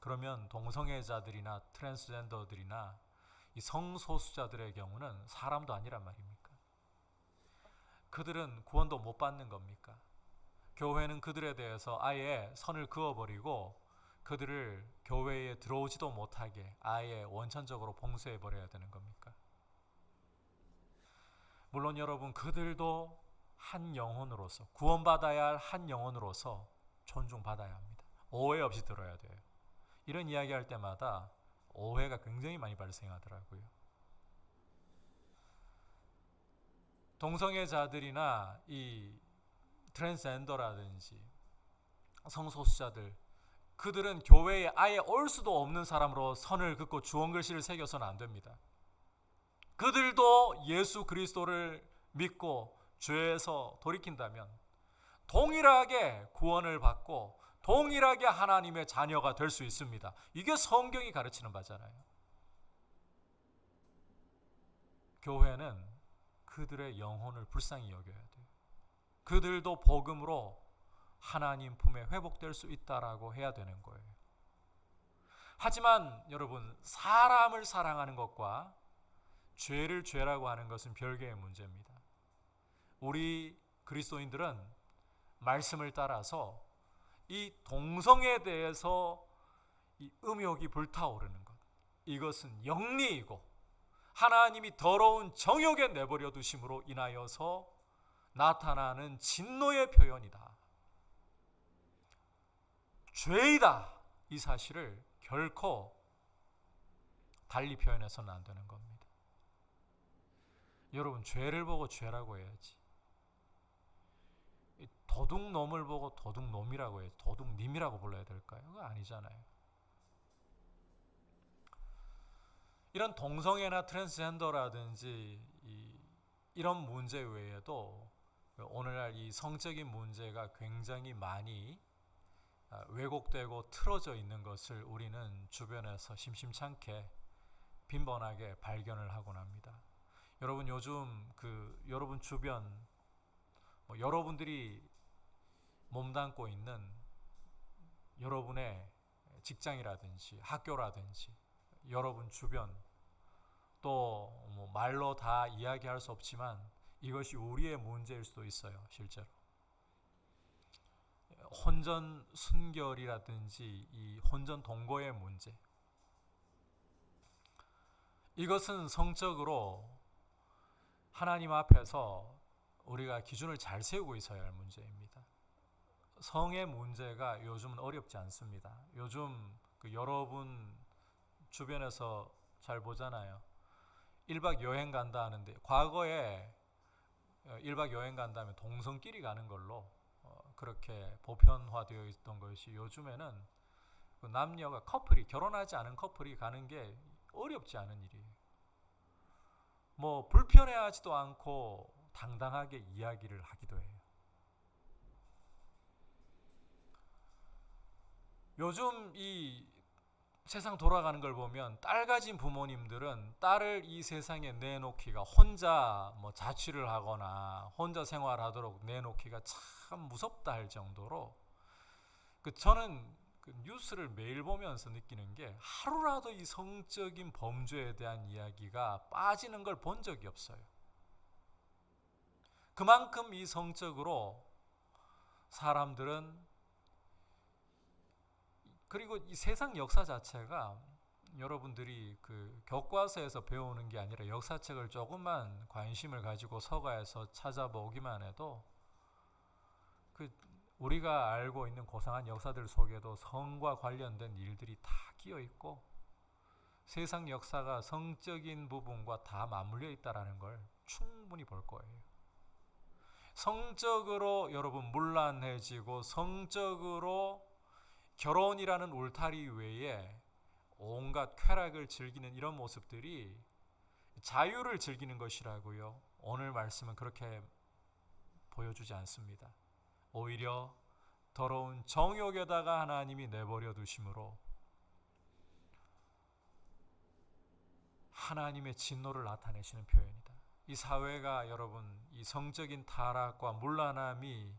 그러면 동성애자들이나 트랜스젠더들이나 이 성소수자들의 경우는 사람도 아니란 말입니까? 그들은 구원도 못 받는 겁니까? 교회는 그들에 대해서 아예 선을 그어버리고 그들을 교회에 들어오지도 못하게 아예 원천적으로 봉쇄해버려야 되는 겁니까? 물론 여러분, 그들도 한 영혼으로서, 구원받아야 할 한 영혼으로서 존중받아야 합니다. 오해 없이 들어야 돼요. 이런 이야기할 때마다 오해가 굉장히 많이 발생하더라고요. 동성애자들이나 이 트랜스젠더라든지 성소수자들, 그들은 교회에 아예 올 수도 없는 사람으로 선을 긋고 주원글씨를 새겨서는 안 됩니다. 그들도 예수 그리스도를 믿고 죄에서 돌이킨다면 동일하게 구원을 받고 동일하게 하나님의 자녀가 될 수 있습니다. 이게 성경이 가르치는 바잖아요. 교회는 그들의 영혼을 불쌍히 여겨야 돼요. 그들도 복음으로 하나님 품에 회복될 수 있다라고 해야 되는 거예요. 하지만 여러분, 사람을 사랑하는 것과 죄를 죄라고 하는 것은 별개의 문제입니다. 우리 그리스도인들은 말씀을 따라서 이 동성애에 대해서 이 음욕이 불타오르는 것, 이것은 영리이고 하나님이 더러운 정욕에 내버려 두심으로 인하여서 나타나는 진노의 표현이다, 죄이다, 이 사실을 결코 달리 표현해서는 안 되는 겁니다. 여러분, 죄를 보고 죄라고 해야지, 도둑놈을 보고 도둑놈이라고 해야지 도둑님이라고 불러야 될까요? 그거 아니잖아요. 이런 동성애나 트랜스젠더라든지 이런 문제 외에도 오늘날 이 성적인 문제가 굉장히 많이 왜곡되고 틀어져 있는 것을 우리는 주변에서 심심찮게 빈번하게 발견을 하곤 합니다. 여러분, 요즘 여러분 주변 여러분들이 몸담고 있는 여러분의 직장이라든지 학교라든지 여러분 주변, 또 말로 다 이야기할 수 없지만 이것이 우리의 문제일 수도 있어요. 실제로 혼전 순결이라든지 이 혼전 동거의 문제, 이것은 성적으로 하나님 앞에서 우리가 기준을 잘 세우고 있어야 할 문제입니다. 성의 문제가 요즘은 어렵지 않습니다. 요즘 여러분 주변에서 잘 보잖아요. 1박 여행 간다 하는데, 과거에 1박 여행 간다면 동성끼리 가는 걸로 그렇게 보편화되어 있던 것이 요즘에는 남녀가 커플이, 결혼하지 않은 커플이 가는 게 어렵지 않은 일이에요. 불편해하지도 않고 당당하게 이야기를 하기도 해요. 요즘 이 세상 돌아가는 걸 보면 딸 가진 부모님들은 딸을 이 세상에 내놓기가, 혼자 자취를 하거나 혼자 생활하도록 내놓기가 참 무섭다 할 정도로, 저는 뉴스를 매일 보면서 느끼는 게, 하루라도 이 성적인 범죄에 대한 이야기가 빠지는 걸 본 적이 없어요. 그만큼 이 성적으로 사람들은, 그리고 이 세상 역사 자체가 여러분들이 교과서에서 배우는 게 아니라 역사책을 조금만 관심을 가지고 서가에서 찾아보기만 해도 우리가 알고 있는 고상한 역사들 속에도 성과 관련된 일들이 다 끼어 있고, 세상 역사가 성적인 부분과 다 맞물려 있다라는 걸 충분히 볼 거예요. 성적으로 여러분 문란해지고 성적으로 결혼이라는 울타리 외에 온갖 쾌락을 즐기는 이런 모습들이 자유를 즐기는 것이라고요. 오늘 말씀은 그렇게 보여주지 않습니다. 오히려 더러운 정욕에다가 하나님이 내버려 두심으로 하나님의 진노를 나타내시는 표현이다. 이 사회가 여러분 이 성적인 타락과 문란함이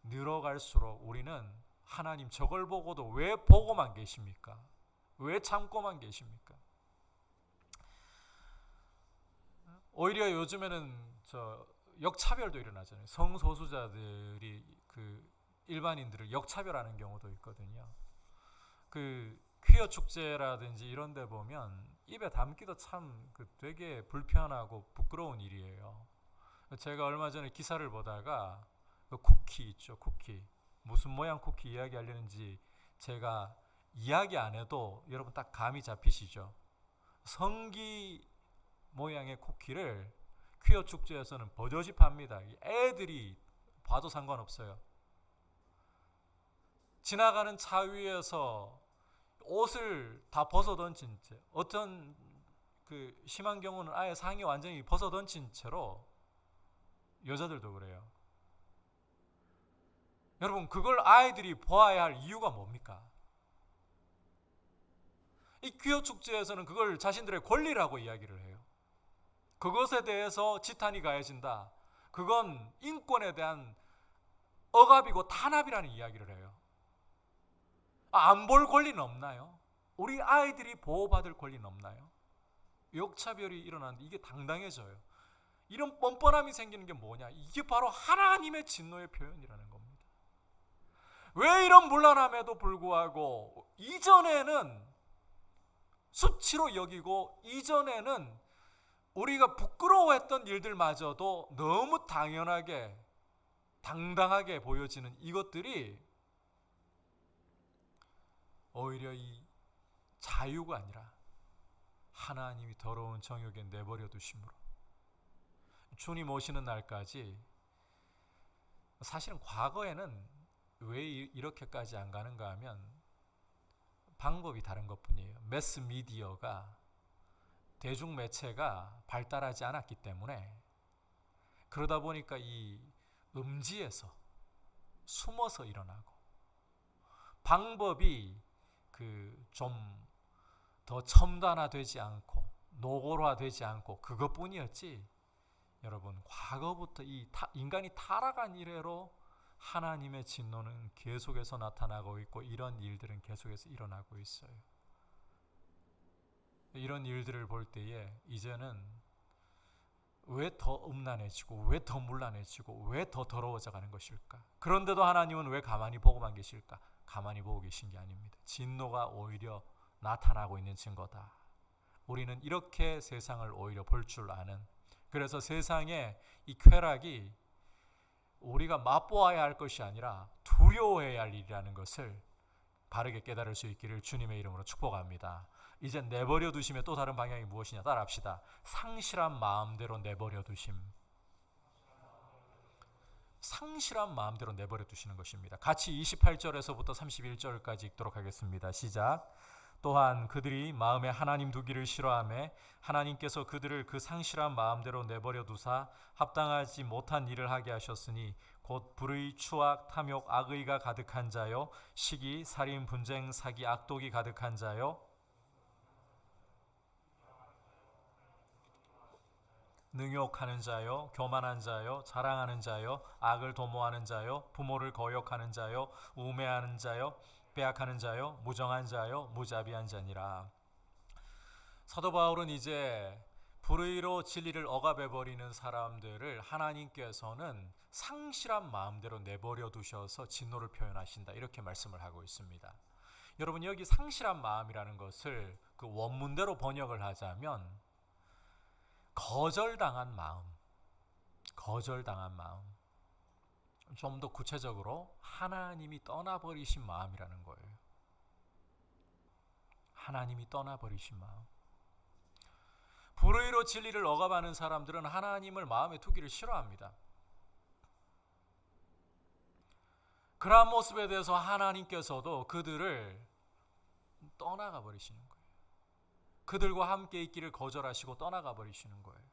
늘어갈수록 우리는 하나님 저걸 보고도 왜 보고만 계십니까? 왜 참고만 계십니까? 오히려 요즘에는 역차별도 일어나잖아요. 성소수자들이 그 일반인들을 역차별하는 경우도 있거든요. 그 퀴어 축제라든지 이런 데 보면 입에 담기도 참 되게 불편하고 부끄러운 일이에요. 제가 얼마 전에 기사를 보다가 그 쿠키 있죠. 쿠키. 무슨 모양 쿠키 이야기하려는지 제가 이야기 안 해도 여러분 딱 감이 잡히시죠. 성기 모양의 쿠키를 퀴어 축제에서는 버젓이 팝니다. 애들이 봐도 상관없어요. 지나가는 차 위에서 옷을 다 벗어던진 채, 어떤 그 심한 경우는 아예 상의 완전히 벗어던진 채로 여자들도 그래요. 여러분 그걸 아이들이 보아야 할 이유가 뭡니까? 이 퀴어 축제에서는 그걸 자신들의 권리라고 이야기를 해요. 그것에 대해서 지탄이 가해진다. 그건 인권에 대한 억압이고 탄압이라는 이야기를 해요. 안 볼 권리는 없나요? 우리 아이들이 보호받을 권리는 없나요? 역차별이 일어나는데 이게 당당해져요. 이런 뻔뻔함이 생기는 게 뭐냐? 이게 바로 하나님의 진노의 표현이라는 겁니다. 왜 이런 문란함에도 불구하고 이전에는 수치로 여기고 이전에는 우리가 부끄러워했던 일들마저도 너무 당연하게 당당하게 보여지는 이것들이 오히려 이 자유가 아니라 하나님이 더러운 정욕에 내버려 두심으로 주님 오시는 날까지 사실은 과거에는 왜 이렇게까지 안 가는가 하면 방법이 다른 것뿐이에요. 매스 미디어가 대중매체가 발달하지 않았기 때문에 그러다 보니까 이 음지에서 숨어서 일어나고 방법이 좀 더 첨단화되지 않고 노골화되지 않고 그것뿐이었지. 여러분 과거부터 인간이 타락한 이래로 하나님의 진노는 계속해서 나타나고 있고 이런 일들은 계속해서 일어나고 있어요. 이런 일들을 볼 때에 이제는 왜 더 음란해지고 왜 더 문란해지고 왜 더 더러워져 가는 것일까? 그런데도 하나님은 왜 가만히 보고만 계실까? 가만히 보고 계신 게 아닙니다. 진노가 오히려 나타나고 있는 증거다. 우리는 이렇게 세상을 오히려 볼 줄 아는, 그래서 세상의 이 쾌락이 우리가 맛보아야 할 것이 아니라 두려워해야 할 일이라는 것을 바르게 깨달을 수 있기를 주님의 이름으로 축복합니다. 이제 내버려 두심의 또 다른 방향이 무엇이냐 따라합시다. 상실한 마음대로 내버려 두심. 상실한 마음대로 내버려 두시는 것입니다. 같이 28절에서부터 31절까지 읽도록 하겠습니다. 시작. 또한 그들이 마음에 하나님 두기를 싫어하며 하나님께서 그들을 그 상실한 마음대로 내버려 두사 합당하지 못한 일을 하게 하셨으니 곧 불의, 추악, 탐욕, 악의가 가득한 자요, 시기, 살인, 분쟁, 사기, 악독이 가득한 자요, 능욕하는 자요, 교만한 자요, 자랑하는 자요, 악을 도모하는 자요, 부모를 거역하는 자요, 우매하는 자요, 빼앗하는 자요, 무정한 자요, 무자비한 자니라. 사도 바울은 이제 불의로 진리를 억압해버리는 사람들을 하나님께서는 상실한 마음대로 내버려 두셔서 진노를 표현하신다, 이렇게 말씀을 하고 있습니다. 여러분 여기 상실한 마음이라는 것을 그 원문대로 번역을 하자면 거절당한 마음, 거절당한 마음. 좀 더 구체적으로 하나님이 떠나버리신 마음이라는 거예요. 하나님이 떠나버리신 마음. 불의로 진리를 억압하는 사람들은 하나님을 마음에 두기를 싫어합니다. 그러한 모습에 대해서 하나님께서도 그들을 떠나가 버리시는 거예요. 그들과 함께 있기를 거절하시고 떠나가 버리시는 거예요.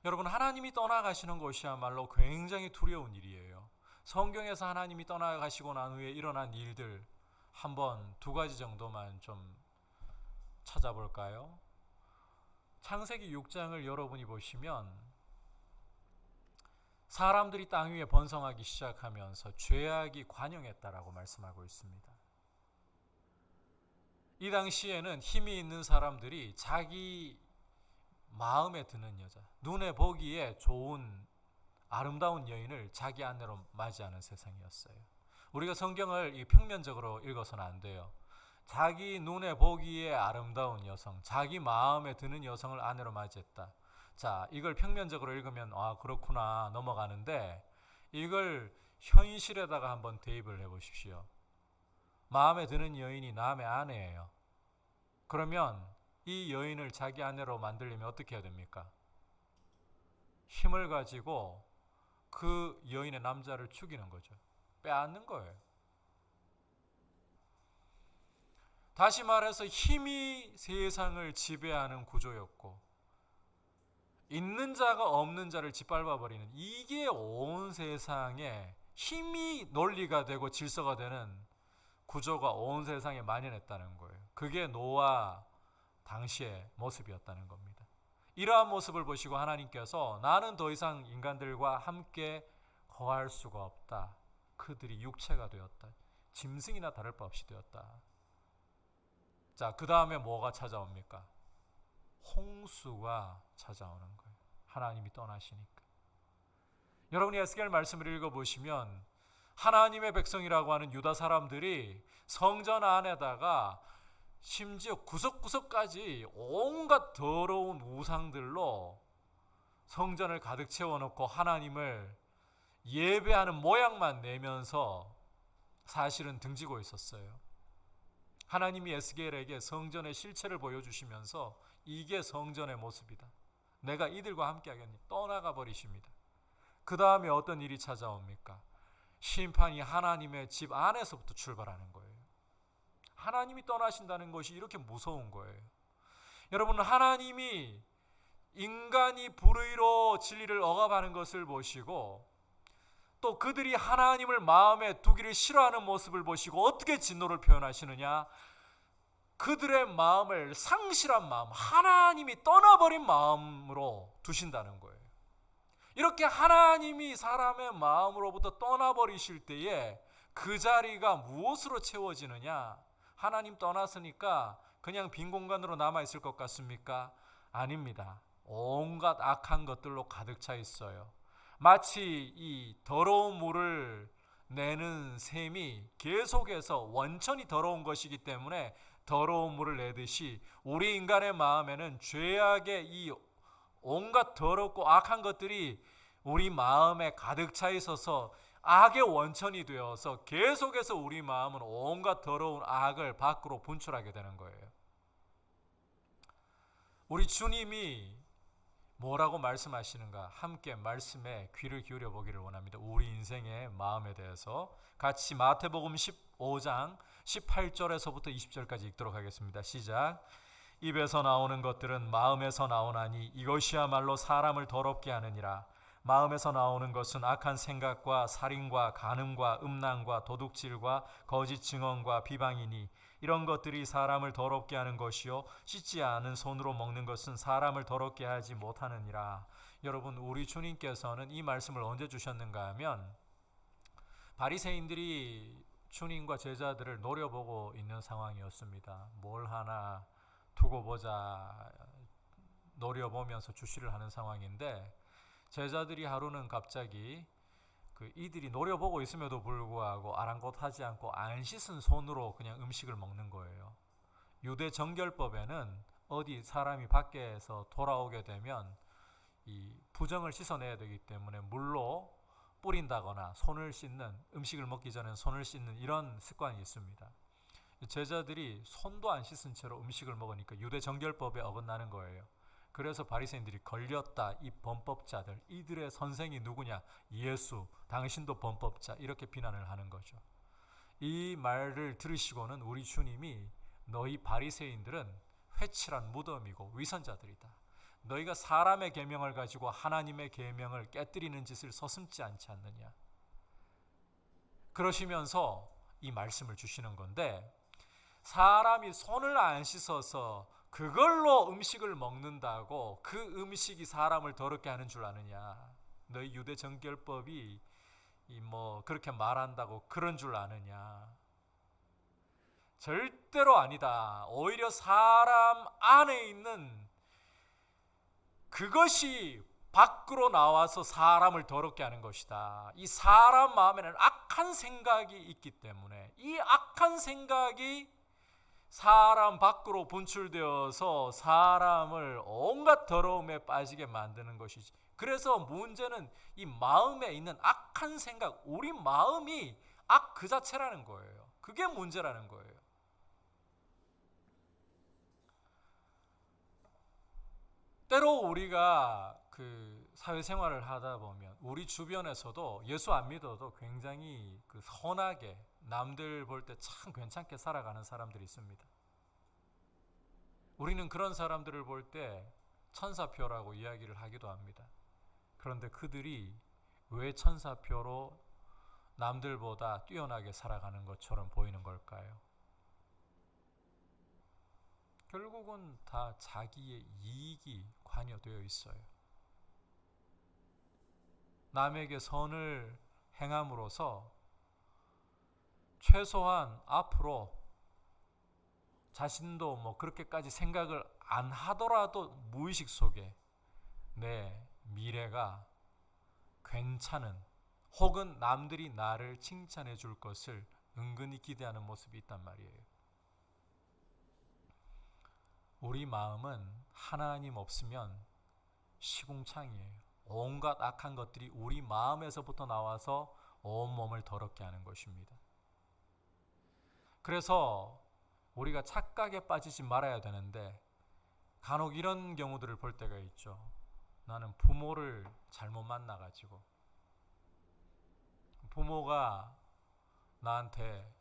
여러분, 하나님이 떠나가시는 것이야말로 굉장히 두려운 일이에요. 성경에서 하나님이 떠나가시고 난 후에 일어난 일들 한번 두 가지 정도만 좀 찾아볼까요? 창세기 6장을 여러분이 보시면 사람들이 땅 위에 번성하기 시작하면서 죄악이 관영했다라고 말씀하고 있습니다. 이 당시에는 힘이 있는 사람들이 자기 마음에 드는 여자, 눈에 보기에 좋은 아름다운 여인을 자기 아내로 맞이하는 세상이었어요. 우리가 성경을 평면적으로 읽어서는 안 돼요. 자기 눈에 보기에 아름다운 여성, 자기 마음에 드는 여성을 아내로 맞이했다. 자, 이걸 평면적으로 읽으면 아, 그렇구나 넘어가는데, 이걸 현실에다가 한번 대입을 해보십시오. 마음에 드는 여인이 남의 아내예요. 그러면 이 여인을 자기 아내로 만들려면 어떻게 해야 됩니까? 힘을 가지고 그 여인의 남자를 죽이는 거죠. 빼앗는 거예요. 다시 말해서 힘이 세상을 지배하는 구조였고, 있는 자가 없는 자를 짓밟아버리는, 이게 온 세상에 힘이 논리가 되고 질서가 되는 구조가 온 세상에 만연했다는 거예요. 그게 노아 당시의 모습이었다는 겁니다. 이러한 모습을 보시고 하나님께서 나는 더 이상 인간들과 함께 거할 수가 없다. 그들이 육체가 되었다. 짐승이나 다를 바 없이 되었다. 자, 그 다음에 뭐가 찾아옵니까? 홍수가 찾아오는 거예요. 하나님이 떠나시니까. 여러분이 에스겔 말씀을 읽어보시면 하나님의 백성이라고 하는 유다 사람들이 성전 안에다가 심지어 구석구석까지 온갖 더러운 우상들로 성전을 가득 채워놓고 하나님을 예배하는 모양만 내면서 사실은 등지고 있었어요. 하나님이 에스겔에게 성전의 실체를 보여주시면서 이게 성전의 모습이다. 내가 이들과 함께 하겠니? 떠나가 버리십니다. 그 다음에 어떤 일이 찾아옵니까? 심판이 하나님의 집 안에서부터 출발하는 거예요. 하나님이 떠나신다는 것이 이렇게 무서운 거예요. 여러분, 하나님이 인간이 불의로 진리를 억압하는 것을 보시고 또 그들이 하나님을 마음에 두기를 싫어하는 모습을 보시고 어떻게 진노를 표현하시느냐? 그들의 마음을 상실한 마음, 하나님이 떠나버린 마음으로 두신다는 거예요. 이렇게 하나님이 사람의 마음으로부터 떠나버리실 때에 그 자리가 무엇으로 채워지느냐? 하나님 떠났으니까 그냥 빈 공간으로 남아있을 것 같습니까? 아닙니다. 온갖 악한 것들로 가득 차 있어요. 마치 이 더러운 물을 내는 샘이 계속해서 원천이 더러운 것이기 때문에 더러운 물을 내듯이 우리 인간의 마음에는 죄악의 이 온갖 더럽고 악한 것들이 우리 마음에 가득 차 있어서 악의 원천이 되어서 계속해서 우리 마음은 온갖 더러운 악을 밖으로 분출하게 되는 거예요. 우리 주님이 뭐라고 말씀하시는가? 함께 말씀에 귀를 기울여 보기를 원합니다. 우리 인생의 마음에 대해서 같이 마태복음 15장 18절에서부터 20절까지 읽도록 하겠습니다. 시작. 입에서 나오는 것들은 마음에서 나오나니 이것이야말로 사람을 더럽게 하느니라. 마음에서 나오는 것은 악한 생각과 살인과 간음과 음란과 도둑질과 거짓 증언과 비방이니 이런 것들이 사람을 더럽게 하는 것이요 씻지 않은 손으로 먹는 것은 사람을 더럽게 하지 못하느니라. 여러분, 우리 주님께서는 이 말씀을 언제 주셨는가 하면 바리새인들이 주님과 제자들을 노려보고 있는 상황이었습니다. 뭘 하나 두고 보자 노려보면서 주시를 하는 상황인데 제자들이 하루는 갑자기 이들이 노려보고 있음에도 불구하고 아랑곳하지 않고 안 씻은 손으로 그냥 음식을 먹는 거예요. 유대 정결법에는 어디 사람이 밖에서 돌아오게 되면 이 부정을 씻어내야 되기 때문에 물로 뿌린다거나 손을 씻는, 음식을 먹기 전에 손을 씻는 이런 습관이 있습니다. 제자들이 손도 안 씻은 채로 음식을 먹으니까 유대 정결법에 어긋나는 거예요. 그래서 바리새인들이 걸렸다, 이 범법자들, 이들의 선생이 누구냐? 예수, 당신도 범법자, 이렇게 비난을 하는 거죠. 이 말을 들으시고는 우리 주님이 너희 바리새인들은 회칠한 무덤이고 위선자들이다. 너희가 사람의 계명을 가지고 하나님의 계명을 깨뜨리는 짓을 서슴지 않지 않느냐. 그러시면서 이 말씀을 주시는 건데, 사람이 손을 안 씻어서 그걸로 음식을 먹는다고 그 음식이 사람을 더럽게 하는 줄 아느냐. 너희 유대 정결법이 그렇게 말한다고 그런 줄 아느냐. 절대로 아니다. 오히려 사람 안에 있는 그것이 밖으로 나와서 사람을 더럽게 하는 것이다. 이 사람 마음에는 악한 생각이 있기 때문에 이 악한 생각이 사람 밖으로 분출되어서 사람을 온갖 더러움에 빠지게 만드는 것이지. 그래서 문제는 이 마음에 있는 악한 생각, 우리 마음이 악 그 자체라는 거예요. 그게 문제라는 거예요. 때로 우리가 그 사회생활을 하다 보면 우리 주변에서도 예수 안 믿어도 굉장히 그 선하게 남들 볼 때 참 괜찮게 살아가는 사람들이 있습니다. 우리는 그런 사람들을 볼 때 천사표라고 이야기를 하기도 합니다. 그런데 그들이 왜 천사표로 남들보다 뛰어나게 살아가는 것처럼 보이는 걸까요? 결국은 다 자기의 이익이 관여되어 있어요. 남에게 선을 행함으로써 최소한 앞으로 자신도 그렇게까지 생각을 안 하더라도 무의식 속에 내 미래가 괜찮은, 혹은 남들이 나를 칭찬해 줄 것을 은근히 기대하는 모습이 있단 말이에요. 우리 마음은 하나님 없으면 시궁창이에요. 온갖 악한 것들이 우리 마음에서부터 나와서 온몸을 더럽게 하는 것입니다. 그래서 우리가 착각에 빠지지 말아야 되는데, 간혹 이런 경우들을 볼 때가 있죠. 나는 부모를 잘못 만나가지고 부모가 나한테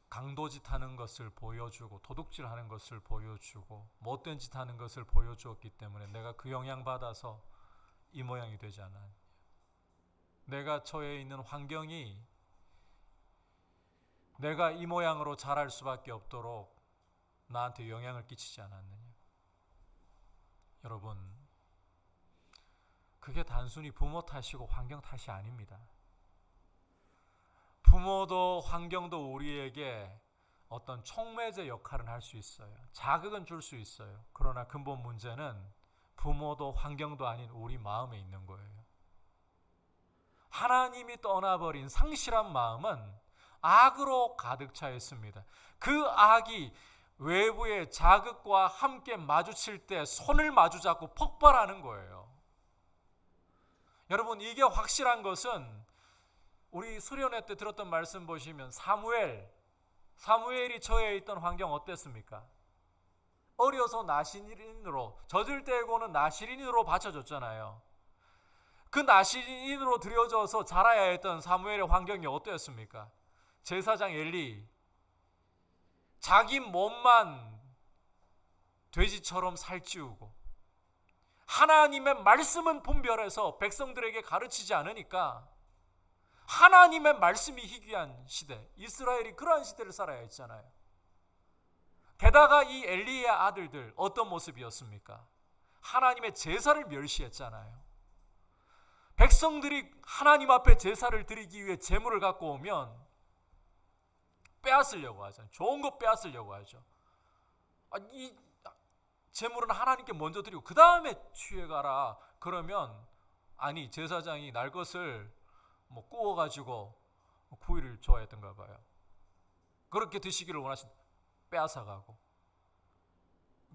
강도짓 하는 것을 보여주고 도둑질하는 것을 보여주고 못된 짓 하는 것을 보여주었기 때문에 내가 그 영향 받아서 이 모양이 되지 않았느냐. 내가 처해 있는 환경이 내가 이 모양으로 자랄 수밖에 없도록 나한테 영향을 끼치지 않았느냐. 여러분, 그게 단순히 부모 탓이고 환경 탓이 아닙니다. 부모도 환경도 우리에게 어떤 촉매제 역할은 할 수 있어요. 자극은 줄 수 있어요. 그러나 근본 문제는 부모도 환경도 아닌 우리 마음에 있는 거예요. 하나님이 떠나버린 상실한 마음은 악으로 가득 차 있습니다. 그 악이 외부의 자극과 함께 마주칠 때 손을 마주잡고 폭발하는 거예요. 여러분, 이게 확실한 것은 우리 수련회 때 들었던 말씀 보시면 사무엘이 처해 있던 환경 어땠습니까? 어려서 나시린으로, 젖을 떼고는 나시린으로 바쳐졌잖아요. 그 나시린으로 들여져서 자라야 했던 사무엘의 환경이 어땠습니까? 제사장 엘리, 자기 몸만 돼지처럼 살찌우고 하나님의 말씀은 분별해서 백성들에게 가르치지 않으니까 하나님의 말씀이 희귀한 시대, 이스라엘이 그러한 시대를 살아야 했잖아요. 게다가 이 엘리의 아들들 어떤 모습이었습니까? 하나님의 제사를 멸시했잖아요. 백성들이 하나님 앞에 제사를 드리기 위해 제물을 갖고 오면 빼앗으려고 하잖아요. 좋은 거 빼앗으려고 하죠. 이 제물은 하나님께 먼저 드리고 그 다음에 취해가라. 그러면 아니, 제사장이 날 것을 구워가지고 구이를 좋아했던가 봐요. 그렇게 드시기를 원하신 빼앗아가고,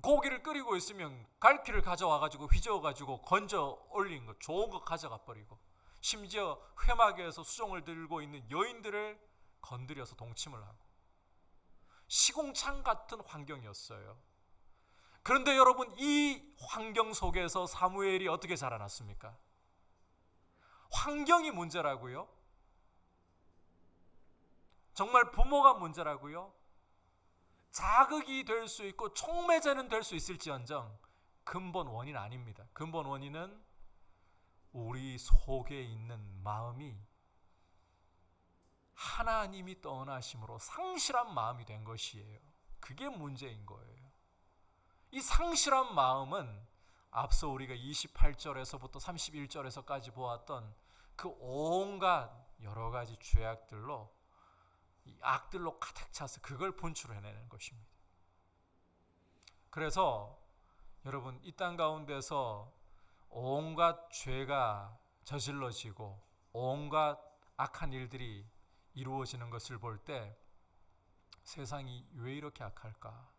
고기를 끓이고 있으면 갈퀴를 가져와가지고 휘저어가지고 건져 올린 거, 좋은 거 가져가 버리고, 심지어 회막에서 수종을 들고 있는 여인들을 건드려서 동침을 하고, 시궁창 같은 환경이었어요. 그런데 여러분, 이 환경 속에서 사무엘이 어떻게 자라났습니까? 환경이 문제라고요? 정말 부모가 문제라고요? 자극이 될 수 있고 촉매제는 될 수 있을지언정 근본 원인 아닙니다. 근본 원인은 우리 속에 있는 마음이 하나님이 떠나심으로 상실한 마음이 된 것이에요. 그게 문제인 거예요. 이 상실한 마음은 앞서 우리가 28절에서부터 31절에서까지 보았던 그 온갖 여러 가지 죄악들로, 이 악들로 가득 차서 그걸 분출해내는 것입니다. 그래서 여러분, 이 땅 가운데서 온갖 죄가 저질러지고 온갖 악한 일들이 이루어지는 것을 볼 때 세상이 왜 이렇게 악할까?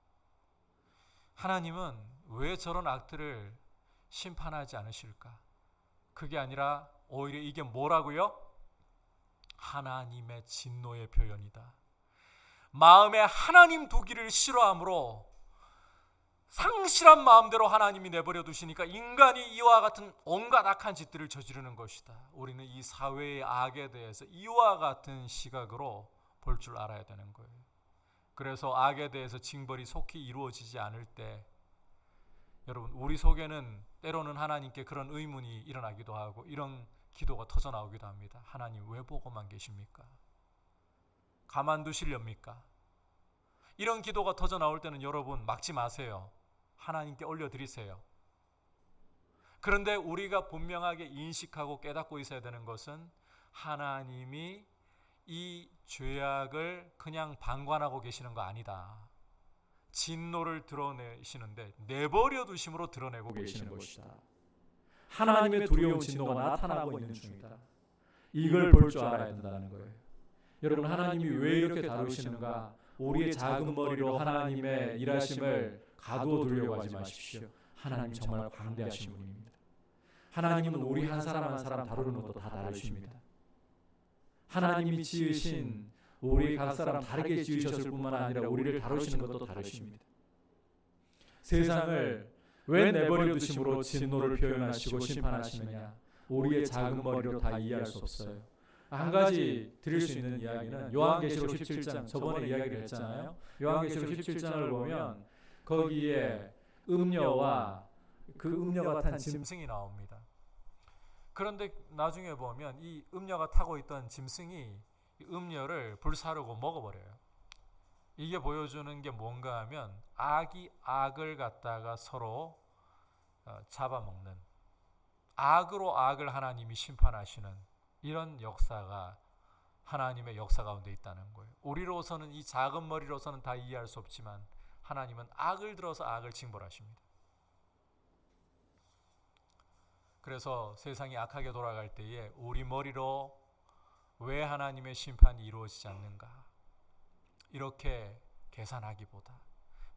하나님은 왜 저런 악들을 심판하지 않으실까? 그게 아니라 오히려 이게 뭐라고요? 하나님의 진노의 표현이다. 마음에 하나님 두기를 싫어함으로 상실한 마음대로 하나님이 내버려 두시니까 인간이 이와 같은 온갖 악한 짓들을 저지르는 것이다. 우리는 이 사회의 악에 대해서 이와 같은 시각으로 볼 줄 알아야 되는 거예요. 그래서 악에 대해서 징벌이 속히 이루어지지 않을 때 여러분, 우리 속에는 때로는 하나님께 그런 의문이 일어나기도 하고 이런 기도가 터져 나오기도 합니다. 하나님, 왜 보고만 계십니까? 가만두시렵니까? 이런 기도가 터져 나올 때는 여러분, 막지 마세요. 하나님께 올려드리세요. 그런데 우리가 분명하게 인식하고 깨닫고 있어야 되는 것은 하나님이 이 죄악을 그냥 방관하고 계시는 거 아니다. 진노를 드러내시는데 내버려 두심으로 드러내고 계시는 것이다. 하나님의 두려운 진노가 나타나고 있는 중이다. 이걸 볼 줄 알아야 된다는 거예요. 여러분, 하나님이 왜 이렇게 다루시는가? 우리의 작은 머리로 하나님의 일하심을 가둬두려고 하지 마십시오. 하나님 정말 광대하신 분입니다. 하나님은 우리 한 사람 한 사람 다루는 것도 다 다르십니다. 하나님이 지으신 우리 각 사람 다르게 지으셨을 뿐만 아니라 우리를 다루시는 것도 다르십니다. 세상을 왜 내버려 두심으로 진노를 표현하시고 심판하시느냐? 우리의 작은 머리로 다 이해할 수 없어요. 한 가지 드릴 수 있는 이야기는 요한계시록 17장, 저번에 이야기를 했잖아요. 요한계시록 17장을 보면 거기에 음녀와 그 음녀가 탄 짐승이 나옵니다. 그런데 나중에 보면 이 음녀가 타고 있던 짐승이 음녀를 불사르고 먹어버려요. 이게 보여주는 게 뭔가 하면 악이 악을 갖다가 서로 잡아먹는, 악으로 악을 하나님이 심판하시는 이런 역사가 하나님의 역사 가운데 있다는 거예요. 우리로서는, 이 작은 머리로서는 다 이해할 수 없지만 하나님은 악을 들어서 악을 징벌하십니다. 그래서 세상이 악하게 돌아갈 때에 우리 머리로 왜 하나님의 심판이 이루어지지 않는가, 이렇게 계산하기보다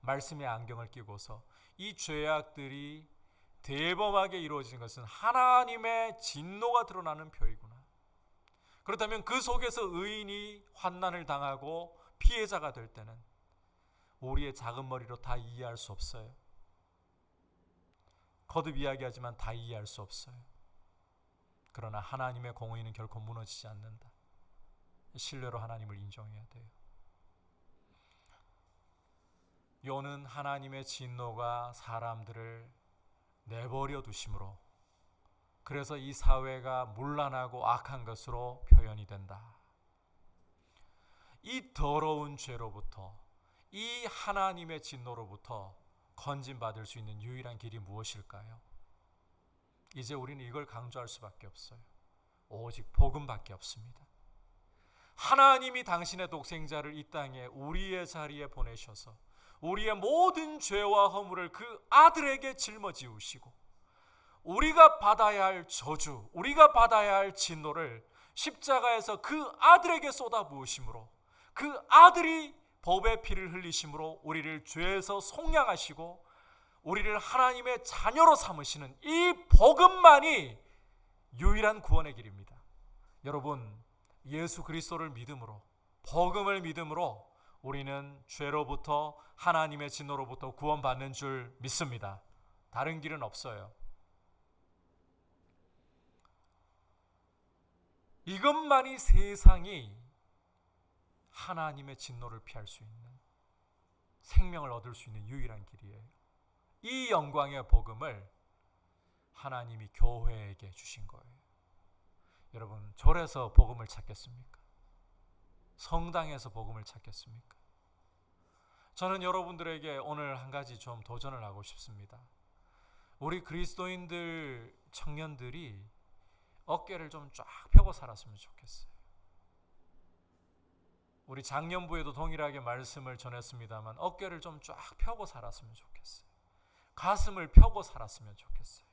말씀의 안경을 끼고서 이 죄악들이 대범하게 이루어지는 것은 하나님의 진노가 드러나는 표이구나. 그렇다면 그 속에서 의인이 환난을 당하고 피해자가 될 때는 우리의 작은 머리로 다 이해할 수 없어요. 거듭 이야기하지만 다 이해할 수 없어요. 그러나 하나님의 공의는 결코 무너지지 않는다. 신뢰로 하나님을 인정해야 돼요. 요는 하나님의 진노가 사람들을 내버려 두심으로, 그래서 이 사회가 문란하고 악한 것으로 표현이 된다. 이 더러운 죄로부터, 이 하나님의 진노로부터 건진받을 수 있는 유일한 길이 무엇일까요? 이제 우리는 이걸 강조할 수밖에 없어요. 오직 복음밖에 없습니다. 하나님이 당신의 독생자를 이 땅에 우리의 자리에 보내셔서 우리의 모든 죄와 허물을 그 아들에게 짊어지우시고 우리가 받아야 할 저주, 우리가 받아야 할 진노를 십자가에서 그 아들에게 쏟아부으심으로, 그 아들이 법의 피를 흘리심으로 우리를 죄에서 속량하시고 우리를 하나님의 자녀로 삼으시는 이 복음만이 유일한 구원의 길입니다. 여러분, 예수 그리스도를 믿음으로, 복음을 믿음으로 우리는 죄로부터 하나님의 진노로부터 구원받는 줄 믿습니다. 다른 길은 없어요. 이것만이 세상이 하나님의 진노를 피할 수 있는, 생명을 얻을 수 있는 유일한 길이에요. 이 영광의 복음을 하나님이 교회에게 주신 거예요. 여러분, 절에서 복음을 찾겠습니까? 성당에서 복음을 찾겠습니까? 저는 여러분들에게 오늘 한 가지 좀 도전을 하고 싶습니다. 우리 그리스도인들 청년들이 어깨를 좀 쫙 펴고 살았으면 좋겠어요. 우리 작년부에도 동일하게 말씀을 전했습니다만 어깨를 좀 쫙 펴고 살았으면 좋겠어요. 가슴을 펴고 살았으면 좋겠어요.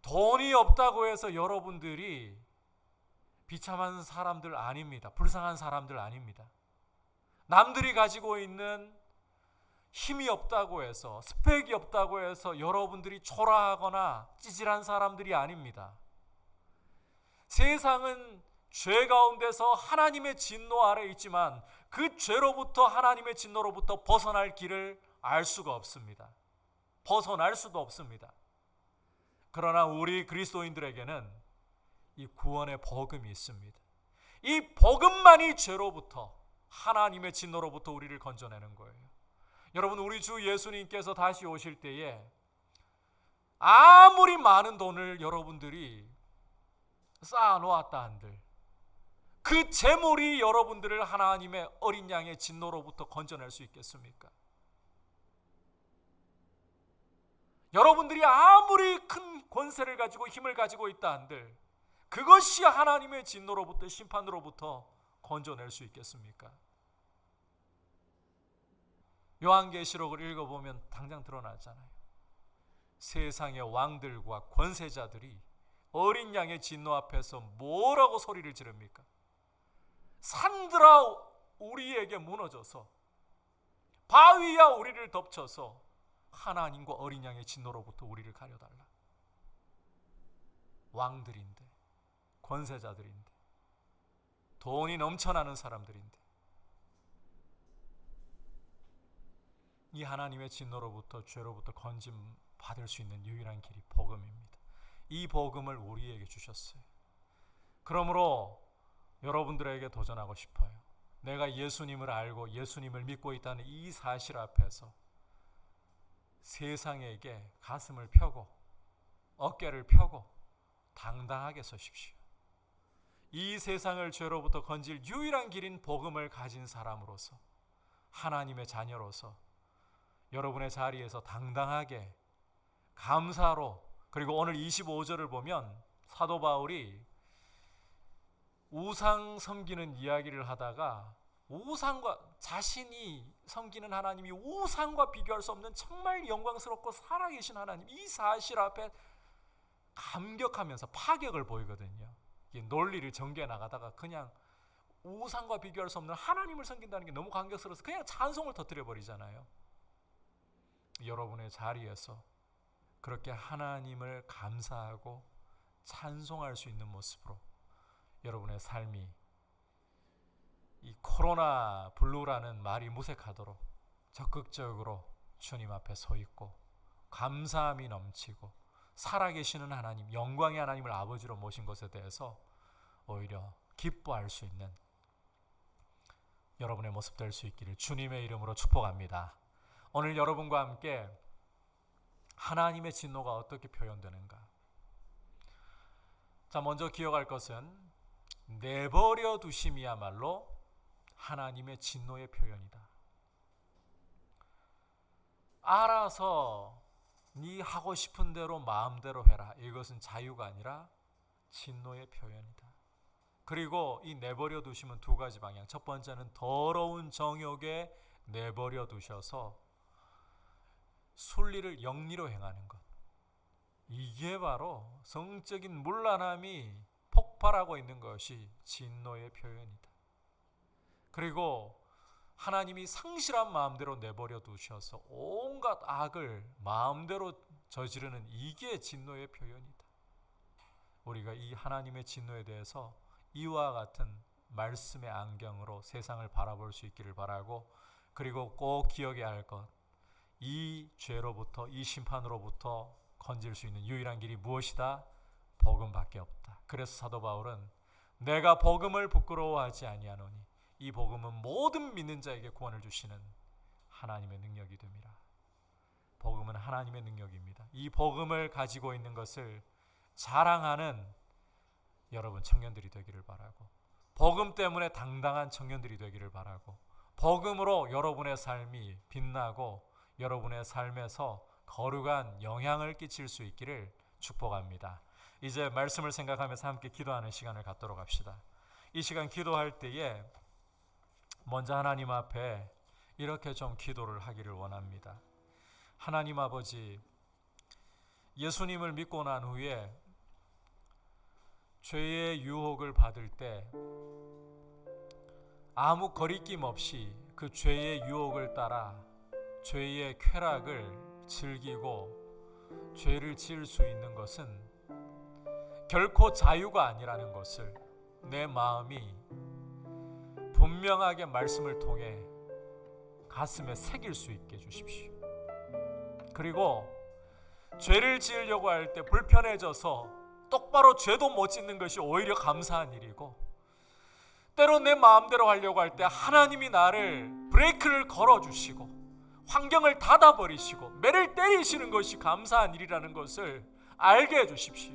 돈이 없다고 해서 여러분들이 비참한 사람들 아닙니다. 불쌍한 사람들 아닙니다. 남들이 가지고 있는 힘이 없다고 해서, 스펙이 없다고 해서 여러분들이 초라하거나 찌질한 사람들이 아닙니다. 세상은 죄 가운데서 하나님의 진노 아래 있지만 그 죄로부터, 하나님의 진노로부터 벗어날 길을 알 수가 없습니다. 벗어날 수도 없습니다. 그러나 우리 그리스도인들에게는 이 구원의 복음이 있습니다. 이 복음만이 죄로부터, 하나님의 진노로부터 우리를 건져내는 거예요. 여러분, 우리 주 예수님께서 다시 오실 때에 아무리 많은 돈을 여러분들이 쌓아놓았다 한들 그 재물이 여러분들을 하나님의 어린 양의 진노로부터 건져낼 수 있겠습니까? 여러분들이 아무리 큰 권세를 가지고 힘을 가지고 있다 한들 그것이 하나님의 진노로부터, 심판으로부터 건져낼 수 있겠습니까? 요한계시록을 읽어보면 당장 드러나잖아요. 세상의 왕들과 권세자들이 어린 양의 진노 앞에서 뭐라고 소리를 지릅니까? 산들아 우리에게 무너져서, 바위야 우리를 덮쳐서 하나님과 어린 양의 진노로부터 우리를 가려달라. 왕들인데, 권세자들인데, 돈이 넘쳐나는 사람들인데, 이 하나님의 진노로부터, 죄로부터 건짐 받을 수 있는 유일한 길이 복음입니다. 이 복음을 우리에게 주셨어요. 그러므로 여러분들에게 도전하고 싶어요. 내가 예수님을 알고 예수님을 믿고 있다는 이 사실 앞에서 세상에게 가슴을 펴고 어깨를 펴고 당당하게 서십시오. 이 세상을 죄로부터 건질 유일한 길인 복음을 가진 사람으로서, 하나님의 자녀로서 여러분의 자리에서 당당하게 감사로, 그리고 오늘 25절을 보면 사도 바울이 우상 섬기는 이야기를 하다가 우상과, 자신이 섬기는 하나님이 우상과 비교할 수 없는 정말 영광스럽고 살아계신 하나님, 이 사실 앞에 감격하면서 파격을 보이거든요. 이 논리를 전개해 나가다가 그냥 우상과 비교할 수 없는 하나님을 섬긴다는 게 너무 감격스러워서 그냥 찬송을 터뜨려 버리잖아요. 여러분의 자리에서 그렇게 하나님을 감사하고 찬송할 수 있는 모습으로 여러분의 삶이 이 코로나 블루라는 말이 무색하도록 적극적으로 주님 앞에 서 있고 감사함이 넘치고 살아계시는 하나님, 영광의 하나님을 아버지로 모신 것에 대해서 오히려 기뻐할 수 있는 여러분의 모습 될 수 있기를 주님의 이름으로 축복합니다. 오늘 여러분과 함께 하나님의 진노가 어떻게 표현되는가? 자, 먼저 기억할 것은 내버려 두심이야말로 하나님의 진노의 표현이다. 알아서 네 하고 싶은 대로 마음대로 해라. 이것은 자유가 아니라 진노의 표현이다. 그리고 이 내버려 두심은 두 가지 방향. 첫 번째는 더러운 정욕에 내버려 두셔서 순리를 영리로 행하는 것. 이게 바로 성적인 문란함이 폭발하고 있는 것이 진노의 표현이다. 그리고 하나님이 상실한 마음대로 내버려 두셔서 온갖 악을 마음대로 저지르는, 이게 진노의 표현이다. 우리가 이 하나님의 진노에 대해서 이와 같은 말씀의 안경으로 세상을 바라볼 수 있기를 바라고, 그리고 꼭 기억해야 할 것, 이 죄로부터, 이 심판으로부터 건질 수 있는 유일한 길이 무엇이다? 복음밖에 없다. 그래서 사도 바울은 내가 복음을 부끄러워하지 아니하노니 이 복음은 모든 믿는 자에게 구원을 주시는 하나님의 능력이 됩니다. 복음은 하나님의 능력입니다. 이 복음을 가지고 있는 것을 자랑하는 여러분 청년들이 되기를 바라고, 복음 때문에 당당한 청년들이 되기를 바라고, 복음으로 여러분의 삶이 빛나고 여러분의 삶에서 거룩한 영향을 끼칠 수 있기를 축복합니다. 이제 말씀을 생각하면서 함께 기도하는 시간을 갖도록 합시다. 이 시간 기도할 때에 먼저 하나님 앞에 이렇게 좀 기도를 하기를 원합니다. 하나님 아버지, 예수님을 믿고 난 후에 죄의 유혹을 받을 때 아무 거리낌 없이 그 죄의 유혹을 따라 죄의 쾌락을 즐기고 죄를 지을 수 있는 것은 결코 자유가 아니라는 것을 내 마음이 분명하게 말씀을 통해 가슴에 새길 수 있게 해주십시오. 그리고 죄를 지으려고 할 때 불편해져서 똑바로 죄도 못 짓는 것이 오히려 감사한 일이고, 때로 내 마음대로 하려고 할 때 하나님이 나를 브레이크를 걸어주시고 환경을 닫아버리시고 매를 때리시는 것이 감사한 일이라는 것을 알게 해주십시오.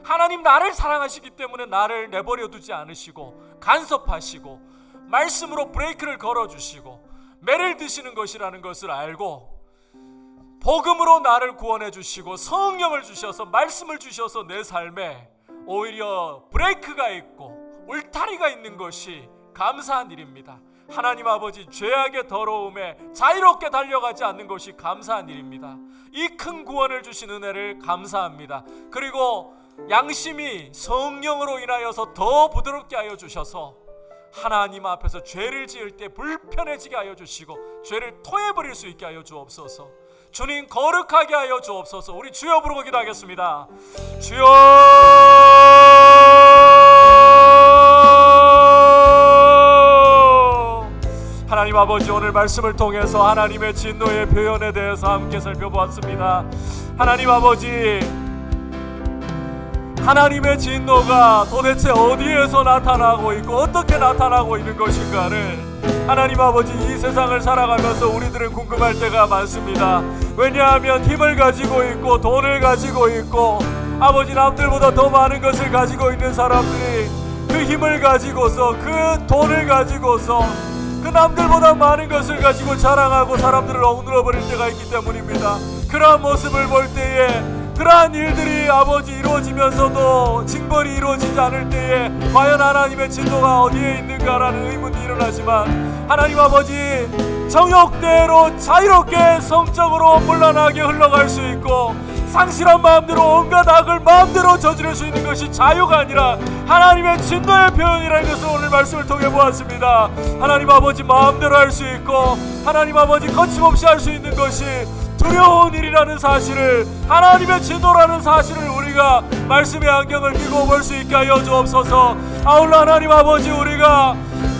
하나님 나를 사랑하시기 때문에 나를 내버려 두지 않으시고 간섭하시고 말씀으로 브레이크를 걸어주시고 매를 드시는 것이라는 것을 알고, 복음으로 나를 구원해 주시고 성령을 주셔서 말씀을 주셔서 내 삶에 오히려 브레이크가 있고 울타리가 있는 것이 감사한 일입니다. 하나님 아버지, 죄악의 더러움에 자유롭게 달려가지 않는 것이 감사한 일입니다. 이 큰 구원을 주신 은혜를 감사합니다. 그리고 양심이 성령으로 인하여서 더 부드럽게 하여 주셔서 하나님 앞에서 죄를 지을 때 불편해지게 하여 주시고 죄를 토해버릴 수 있게 하여 주옵소서. 주님 거룩하게 하여 주옵소서. 우리 주여 부르고 기도하겠습니다. 주여, 하나님 아버지, 오늘 말씀을 통해서 하나님의 진노의 표현에 대해서 함께 살펴보았습니다. 하나님 아버지, 하나님의 진노가 도대체 어디에서 나타나고 있고 어떻게 나타나고 있는 것인가를 하나님 아버지, 이 세상을 살아가면서 우리들은 궁금할 때가 많습니다. 왜냐하면 힘을 가지고 있고 돈을 가지고 있고 아버지, 남들보다 더 많은 것을 가지고 있는 사람들이 그 힘을 가지고서, 그 돈을 가지고서, 그 남들보다 많은 것을 가지고 자랑하고 사람들을 억눌러버릴 때가 있기 때문입니다. 그러한 모습을 볼 때에, 그러한 일들이 아버지 이루어지면서도 징벌이 이루어지지 않을 때에 과연 하나님의 진노가 어디에 있는가라는 의문이 일어나지만, 하나님 아버지, 정욕대로 자유롭게 성적으로 문란하게 흘러갈 수 있고 상실한 마음대로 온갖 악을 마음대로 저지를 수 있는 것이 자유가 아니라 하나님의 진노의 표현이라는 것을 오늘 말씀을 통해 보았습니다. 하나님 아버지, 마음대로 할 수 있고 하나님 아버지 거침없이 할 수 있는 것이 두려운 일이라는 사실을, 하나님의 진노라는 사실을 우리가 말씀의 안경을 끼고 볼 수 있게 하여 주옵소서. 아울러 하나님 아버지, 우리가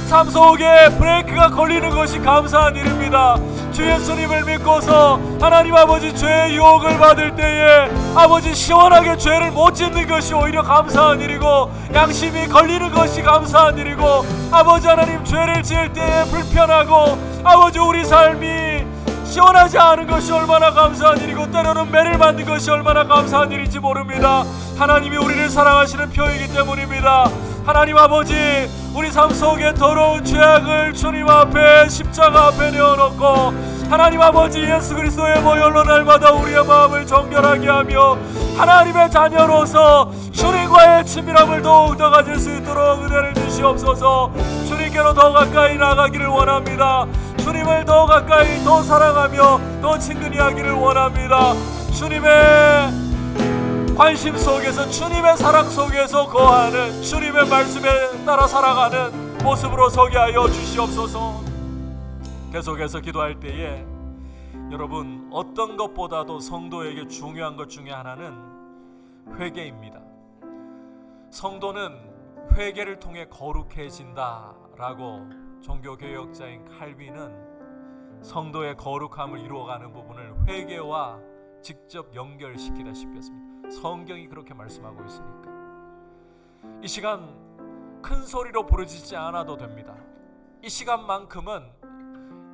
삶 속에 브레이크가 걸리는 것이 감사한 일입니다. 주 예수님을 믿고서 하나님 아버지 죄의 유혹을 받을 때에 아버지 시원하게 죄를 못 짓는 것이 오히려 감사한 일이고, 양심이 걸리는 것이 감사한 일이고, 아버지 하나님 죄를 지을 때에 불편하고 아버지 우리 삶이 시원하지 않은 것이 얼마나 감사한 일이고 때로는 매를 맞는 것이 얼마나 감사한 일인지 모릅니다. 하나님이 우리를 사랑하시는 표이기 때문입니다. 하나님 아버지, 우리 삶 속에 더러운 죄악을 주님 앞에 십자가 앞에 내어놓고 하나님 아버지 예수 그리스도의 보혈로 날마다 우리의 마음을 정결하게 하며 하나님의 자녀로서 주님과의 친밀함을 더욱더 가질 수 있도록 은혜를 주시옵소서. 주님께로 더 가까이 나가기를 원합니다. 주님을 더 가까이, 더 사랑하며 더 친근히 하기를 원합니다. 주님의 관심 속에서, 주님의 사랑 속에서 거하는, 주님의 말씀에 따라 살아가는 모습으로 서게 하여 주시옵소서. 계속해서 기도할 때에 여러분, 어떤 것보다도 성도에게 중요한 것 중에 하나는 회개입니다. 성도는 회개를 통해 거룩해진다라고 종교개혁자인 칼빈은 성도의 거룩함을 이루어가는 부분을 회개와 직접 연결시키다시피 했습니다. 성경이 그렇게 말씀하고 있으니까 이 시간 큰 소리로 부르짖지 않아도 됩니다. 이 시간만큼은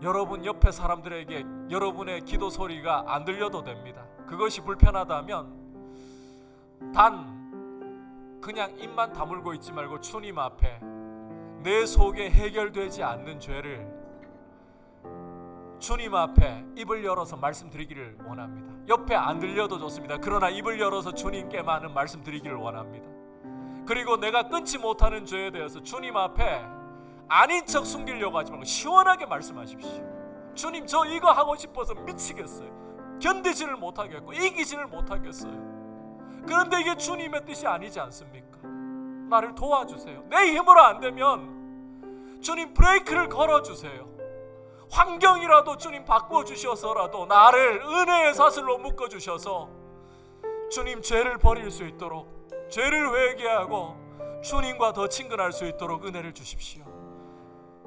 여러분 옆에 사람들에게 여러분의 기도 소리가 안 들려도 됩니다. 그것이 불편하다면 단 그냥 입만 다물고 있지 말고 주님 앞에 내 속에 해결되지 않는 죄를 주님 앞에 입을 열어서 말씀드리기를 원합니다. 옆에 안 들려도 좋습니다. 그러나 입을 열어서 주님께만은 말씀드리기를 원합니다. 그리고 내가 끊지 못하는 죄에 대해서 주님 앞에 아닌 척 숨기려고 하지 말고 시원하게 말씀하십시오. 주님, 저 이거 하고 싶어서 미치겠어요. 견디지를 못하겠고 이기지를 못하겠어요. 그런데 이게 주님의 뜻이 아니지 않습니까? 나를 도와주세요. 내 힘으로 안 되면 주님 브레이크를 걸어주세요. 환경이라도 주님 바꿔주셔서라도 나를 은혜의 사슬로 묶어주셔서 주님 죄를 버릴 수 있도록, 죄를 회개하고 주님과 더 친근할 수 있도록 은혜를 주십시오.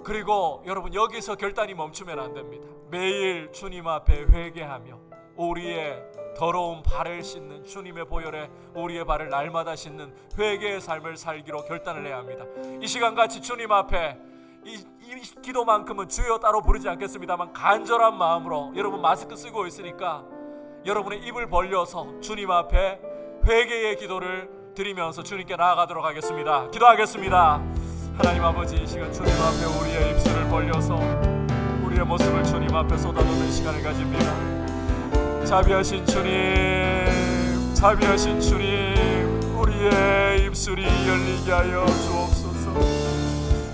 그리고 여러분, 여기서 결단이 멈추면 안 됩니다. 매일 주님 앞에 회개하며 우리의 더러운 발을 씻는 주님의 보혈에 우리의 발을 날마다 씻는 회개의 삶을 살기로 결단을 해야 합니다. 이 시간같이 주님 앞에 이 기도만큼은 주여 따로 부르지 않겠습니다만 간절한 마음으로, 여러분 마스크 쓰고 있으니까 여러분의 입을 벌려서 주님 앞에 회개의 기도를 드리면서 주님께 나아가도록 하겠습니다. 기도하겠습니다. 하나님 아버지, 이 시간 주님 앞에 우리의 입술을 벌려서 우리의 모습을 주님 앞에 쏟아놓는 시간을 가집니다. 자비하신 주님, 자비하신 주님, 우리의 입술이 열리게 하여 주옵소서.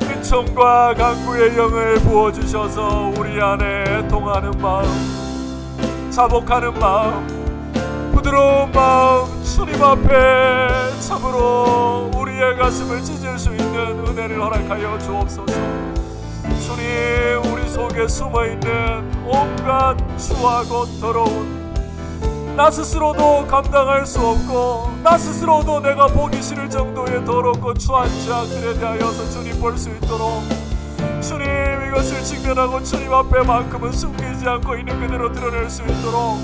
은총과 간구의 영을 부어주셔서 우리 안에 통하는 마음, 자복하는 마음, 부드러운 마음, 주님 앞에 참으로 우리의 가슴을 찢을 수 있는 은혜를 허락하여 주옵소서. 주님, 우리 속에 숨어있는 온갖 추하고 더러운, 나 스스로도 감당할 수 없고 나 스스로도 내가 보기 싫을 정도의 더럽고 추한 죄악들에 대하여서 주님 볼 수 있도록, 주님 이것을 직면하고 주님 앞에만큼은 숨기지 않고 있는 그대로 드러낼 수 있도록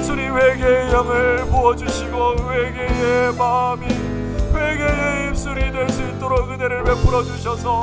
주님 회개의 영을 부어주시고 회개의 마음이, 회개의 입술이 될 수 있도록 은혜를 베풀어 주셔서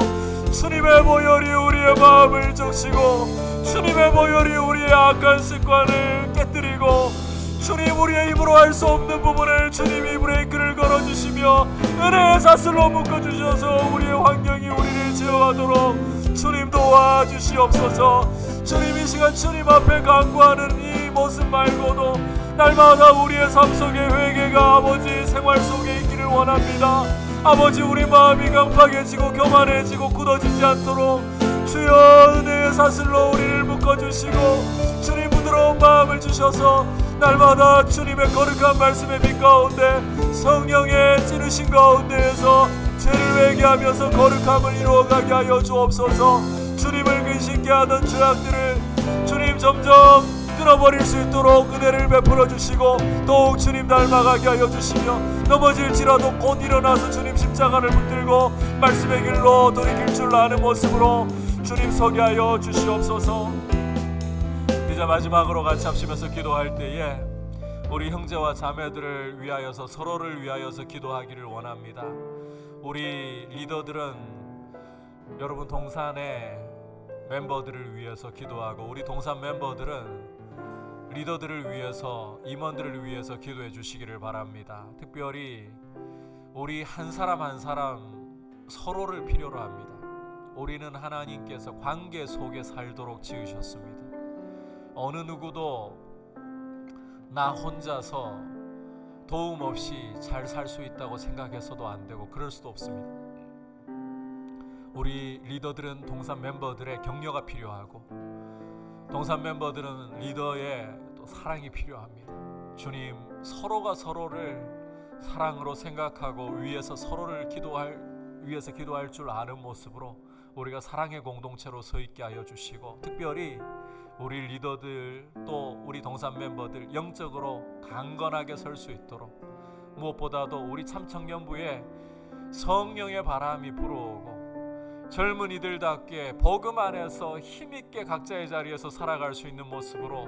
주님의 보혈이 우리의 마음을 적시고 주님의 보혈이 우리의 악한 습관을 깨뜨리고 주님 우리의 힘으로 할 수 없는 부분을 주님이 브레이크를 걸어주시며 은혜의 사슬로 묶어주셔서 우리의 환경이 우리를 제어하도록 주님 도와주시옵소서. 주님, 이 시간 주님 앞에 간구하는 이 모습 말고도 날마다 우리의 삶 속에 회개가 아버지 생활 속에 있기를 원합니다. 아버지, 우리 마음이 강팍해지고 교만해지고 굳어지지 않도록 주여 은혜의 사슬로 우리를 묶어주시고 주님 부드러운 마음을 주셔서 날마다 주님의 거룩한 말씀의 빛 가운데 성령의 찌르신 가운데에서 죄를 회개하면서 거룩함을 이루어가게 하여 주옵소서. 주님을 근심케 하던 죄악들을 주님 점점 끊어버릴 수 있도록 은혜를 베풀어 주시고 더욱 주님 닮아가게 하여 주시며 넘어질지라도 곧 일어나서 주님 십자가를 붙들고 말씀의 길로 돌이킬 줄 아는 모습으로 주님 서게 하여 주시옵소서. 이제 마지막으로 같이 합심해서 기도할 때에 우리 형제와 자매들을 위하여서, 서로를 위하여서 기도하기를 원합니다. 우리 리더들은 여러분 동산의 멤버들을 위해서 기도하고, 우리 동산 멤버들은 리더들을 위해서, 임원들을 위해서 기도해 주시기를 바랍니다. 특별히 우리 한 사람 한 사람 서로를 필요로 합니다. 우리는 하나님께서 관계 속에 살도록 지으셨습니다. 어느 누구도 나 혼자서 도움 없이 잘 살 수 있다고 생각해서도 안 되고 그럴 수도 없습니다. 우리 리더들은 동산 멤버들의 격려가 필요하고, 동산 멤버들은 리더의 또 사랑이 필요합니다. 주님, 서로가 서로를 사랑으로 생각하고 위해서 서로를 위해서 기도할 줄 아는 모습으로 우리가 사랑의 공동체로 서 있게 하여 주시고, 특별히 우리 리더들 또 우리 동산 멤버들 영적으로 강건하게 설 수 있도록, 무엇보다도 우리 참청년부에 성령의 바람이 불어오고 젊은이들답게 복음 안에서 힘있게 각자의 자리에서 살아갈 수 있는 모습으로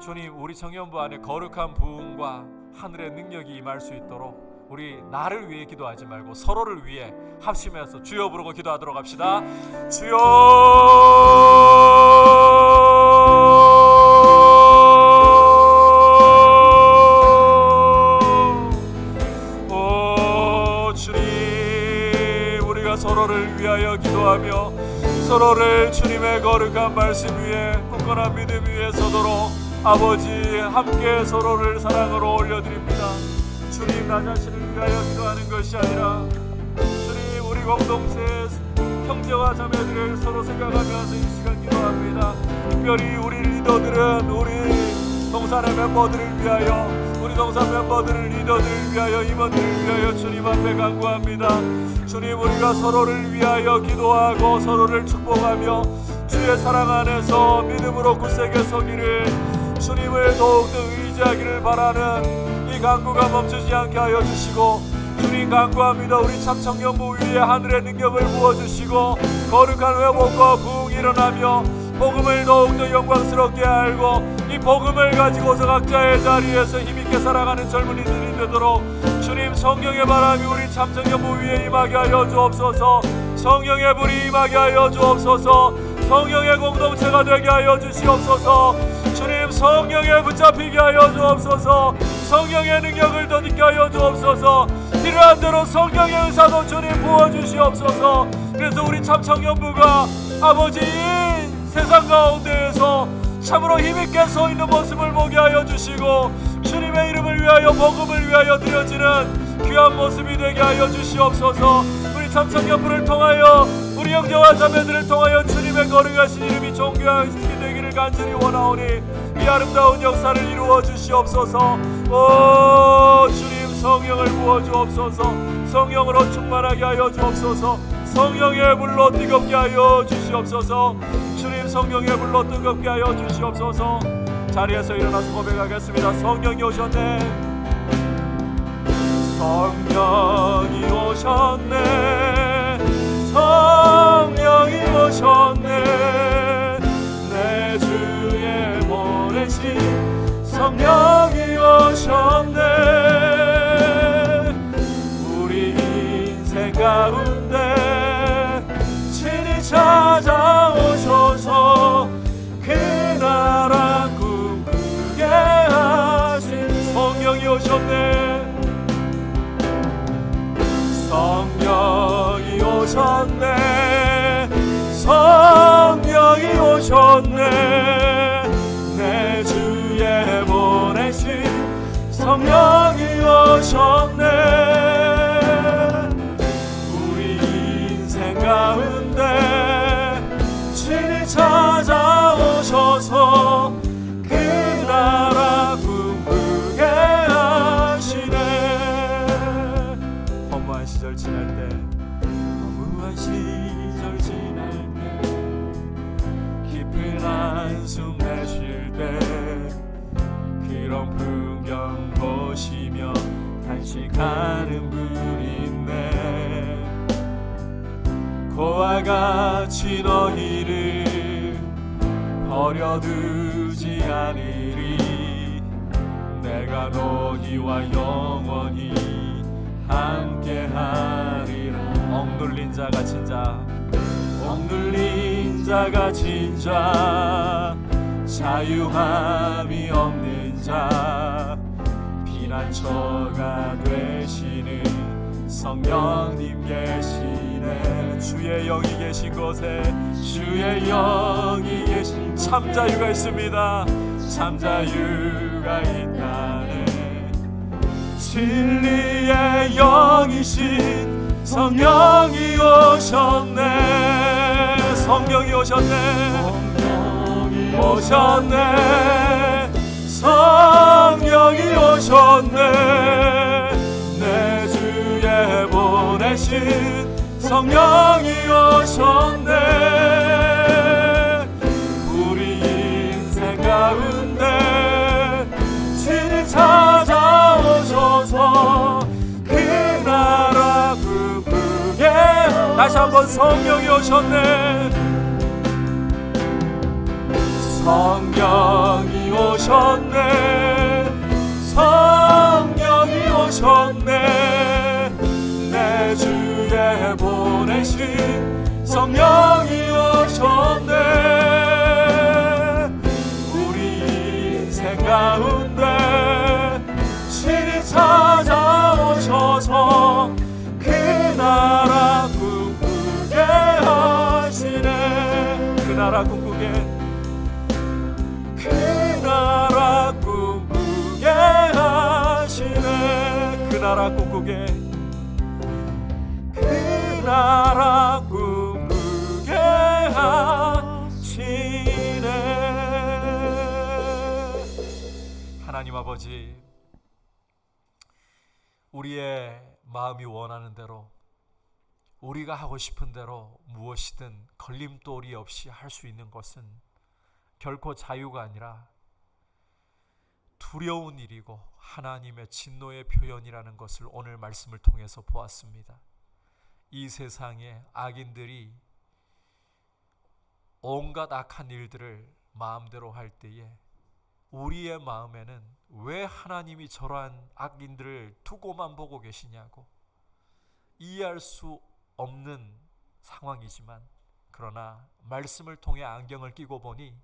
주님, 우리 청년부 안에 거룩한 부흥과 하늘의 능력이 임할 수 있도록 우리 나를 위해 기도하지 말고 서로를 위해 합심해서 주여 부르고 기도하도록 합시다. 주여! 오 주님, 우리가 서로를 위하여 기도하며 서로를 주님의 거룩한 말씀 위에 굳건한 믿음 위에 서도록 아버지 함께 서로를 사랑으로 올려드립니다. 주님, 나 자신을 위하여 기도하는 것이 아니라 주님, 우리 공동체 형제와 자매들을 서로 생각하면서 이 시간 기도합니다. 특별히 우리 리더들은 우리 동산의 멤버들을 위하여, 우리 동산 멤버들을 리더들을 위하여, 임원들을 위하여 주님 앞에 간구합니다. 주님, 우리가 서로를 위하여 기도하고 서로를 축복하며 주의 사랑 안에서 믿음으로 굳세게 서기를, 주님을 더욱더 의지하기를 바라는 이 간구가 멈추지 않게 하여 주시고, 주님 간구합니다. 우리 참청년부 위에 하늘의 능력을 부어주시고 거룩한 회복과 부흥이 일어나며 복음을 더욱더 영광스럽게 알고 이 복음을 가지고서 각자의 자리에서 힘있게 살아가는 젊은이들이 되도록 주님, 성령의 바람이 우리 참청년부 위에 임하게 하여 주옵소서. 성령의 불이 임하게 하여 주옵소서. 성령의 공동체가 되게 하여 주시옵소서. 주님, 성령에 붙잡히게 하여 주옵소서. 성령의 능력을 더디게 하여 주옵소서. 필요한 대로 성령의 은사도 주님 부어주시옵소서. 그래서 우리 참청년부가 아버지 세상 가운데에서 참으로 힘있게 서 있는 모습을 보게 하여 주시고 주님의 이름을 위하여 복음을 위하여 드려지는 귀한 모습이 되게 하여 주시옵소서. 우리 참청년부를 통하여 우리 형제와 자매들을 통하여 주님의 거룩하신 이름이 존귀하시게 되기를 간절히 원하오니 이 아름다운 역사를 이루어 주시옵소서. 오 주님, 성령을 부어 주옵소서. 성령으로 충만하게 하여 주옵소서. 성령의 불로 뜨겁게 하여 주시옵소서. 주님, 성령의 불로 뜨겁게 하여 주시옵소서. 자리에서 일어나서 고백하겠습니다. 성령이 오셨네. 성령이 오셨네. 성령이 오셨네. 내 주에 보내신 성령이 오셨네. 우리 인생 가운데 친히 찾아오셔서 그 나라 꿈꾸게 하신 성령이 오셨네. 성령이 오셨네. 성령이 오셨네. 내 주에 보내신 성령이 오셨네. 우리 인생 가운데 친히 찾아오셔서 그 나라 꿈꾸게 하시네. 허무한 시절 지날 때, 허무한 시절 지날 때, 깊은 한숨 내쉴 때, 그런 풍경 보시며 탄식하는 분이 있네. 고와 같이 너희를 버려두지 않으리. 내가 너희와 영원히 함께하리라. 억눌린 자가 진자, 억눌린 자가 진자, 자유함이 없는 자, 피난처가 되시는 성령님 계시네. 주의 영이 계신 곳에 주의 영이 계신 참자유가 있습니다. 참자유가 있다네. 진리의 영이신 성령이 오셨네. 성령이 오셨네. 오셨네. 성령이 오셨네. 내 주에 보내신 성령이 오셨네. 우리 인생 가운데 친히 찾아오셔서 그 나라 꿈꾸게 다시 한번 성령이 오셨네. 성령이 오셨네. 성령이 오셨네. 내 주에 보내신 성령이 오셨네. 우리 인생 가운데 친히 찾아오셔서 그 나라 꿈꾸게 하시네. 그 나라 꿈꾸게, 그 나라 꿈꾸게 하시네. 그 나라 꿈꾸게, 그 나라 꿈꾸게 하시네. 하나님 아버지, 우리의 마음이 원하는 대로, 우리가 하고 싶은 대로 무엇이든 걸림돌이 없이 할 수 있는 것은 결코 자유가 아니라 두려운 일이고 하나님의 진노의 표현이라는 것을 오늘 말씀을 통해서 보았습니다. 이 세상에 악인들이 온갖 악한 일들을 마음대로 할 때에 우리의 마음에는 왜 하나님이 저러한 악인들을 두고만 보고 계시냐고 이해할 수 없는 상황이지만, 그러나 말씀을 통해 안경을 끼고 보니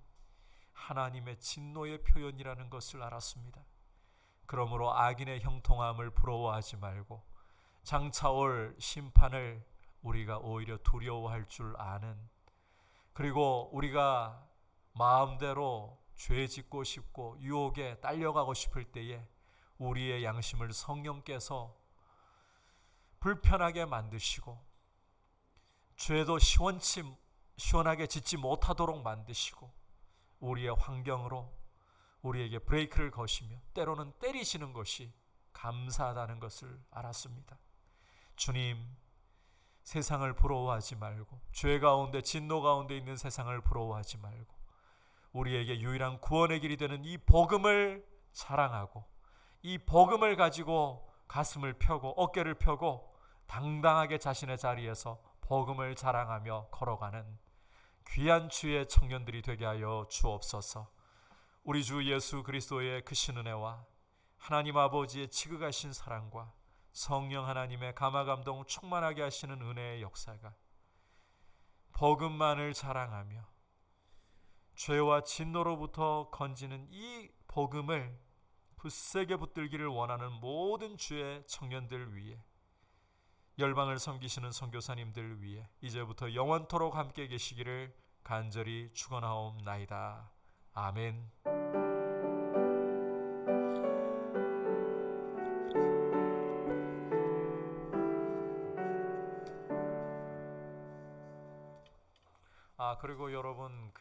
하나님의 진노의 표현이라는 것을 알았습니다. 그러므로 악인의 형통함을 부러워하지 말고 장차 올 심판을 우리가 오히려 두려워할 줄 아는, 그리고 우리가 마음대로 죄 짓고 싶고 유혹에 딸려가고 싶을 때에 우리의 양심을 성령께서 불편하게 만드시고 죄도 시원하게 짓지 못하도록 만드시고 우리의 환경으로 우리에게 브레이크를 거시며 때로는 때리시는 것이 감사하다는 것을 알았습니다. 주님, 세상을 부러워하지 말고 죄 가운데 진노 가운데 있는 세상을 부러워하지 말고 우리에게 유일한 구원의 길이 되는 이 복음을 자랑하고 이 복음을 가지고 가슴을 펴고 어깨를 펴고 당당하게 자신의 자리에서 복음을 자랑하며 걸어가는 귀한 주의 청년들이 되게 하여 주옵소서. 우리 주 예수 그리스도의 크신 은혜와 하나님 아버지의 지극하신 사랑과 성령 하나님의 감화감동 충만하게 하시는 은혜의 역사가 복음만을 자랑하며 죄와 진노로부터 건지는 이 복음을 굳세게 붙들기를 원하는 모든 주의 청년들 위해, 열방을 섬기시는 선교사님들 위해 이제부터 영원토록 함께 계시기를 간절히 축원하옵나이다. 아멘. 그리고 여러분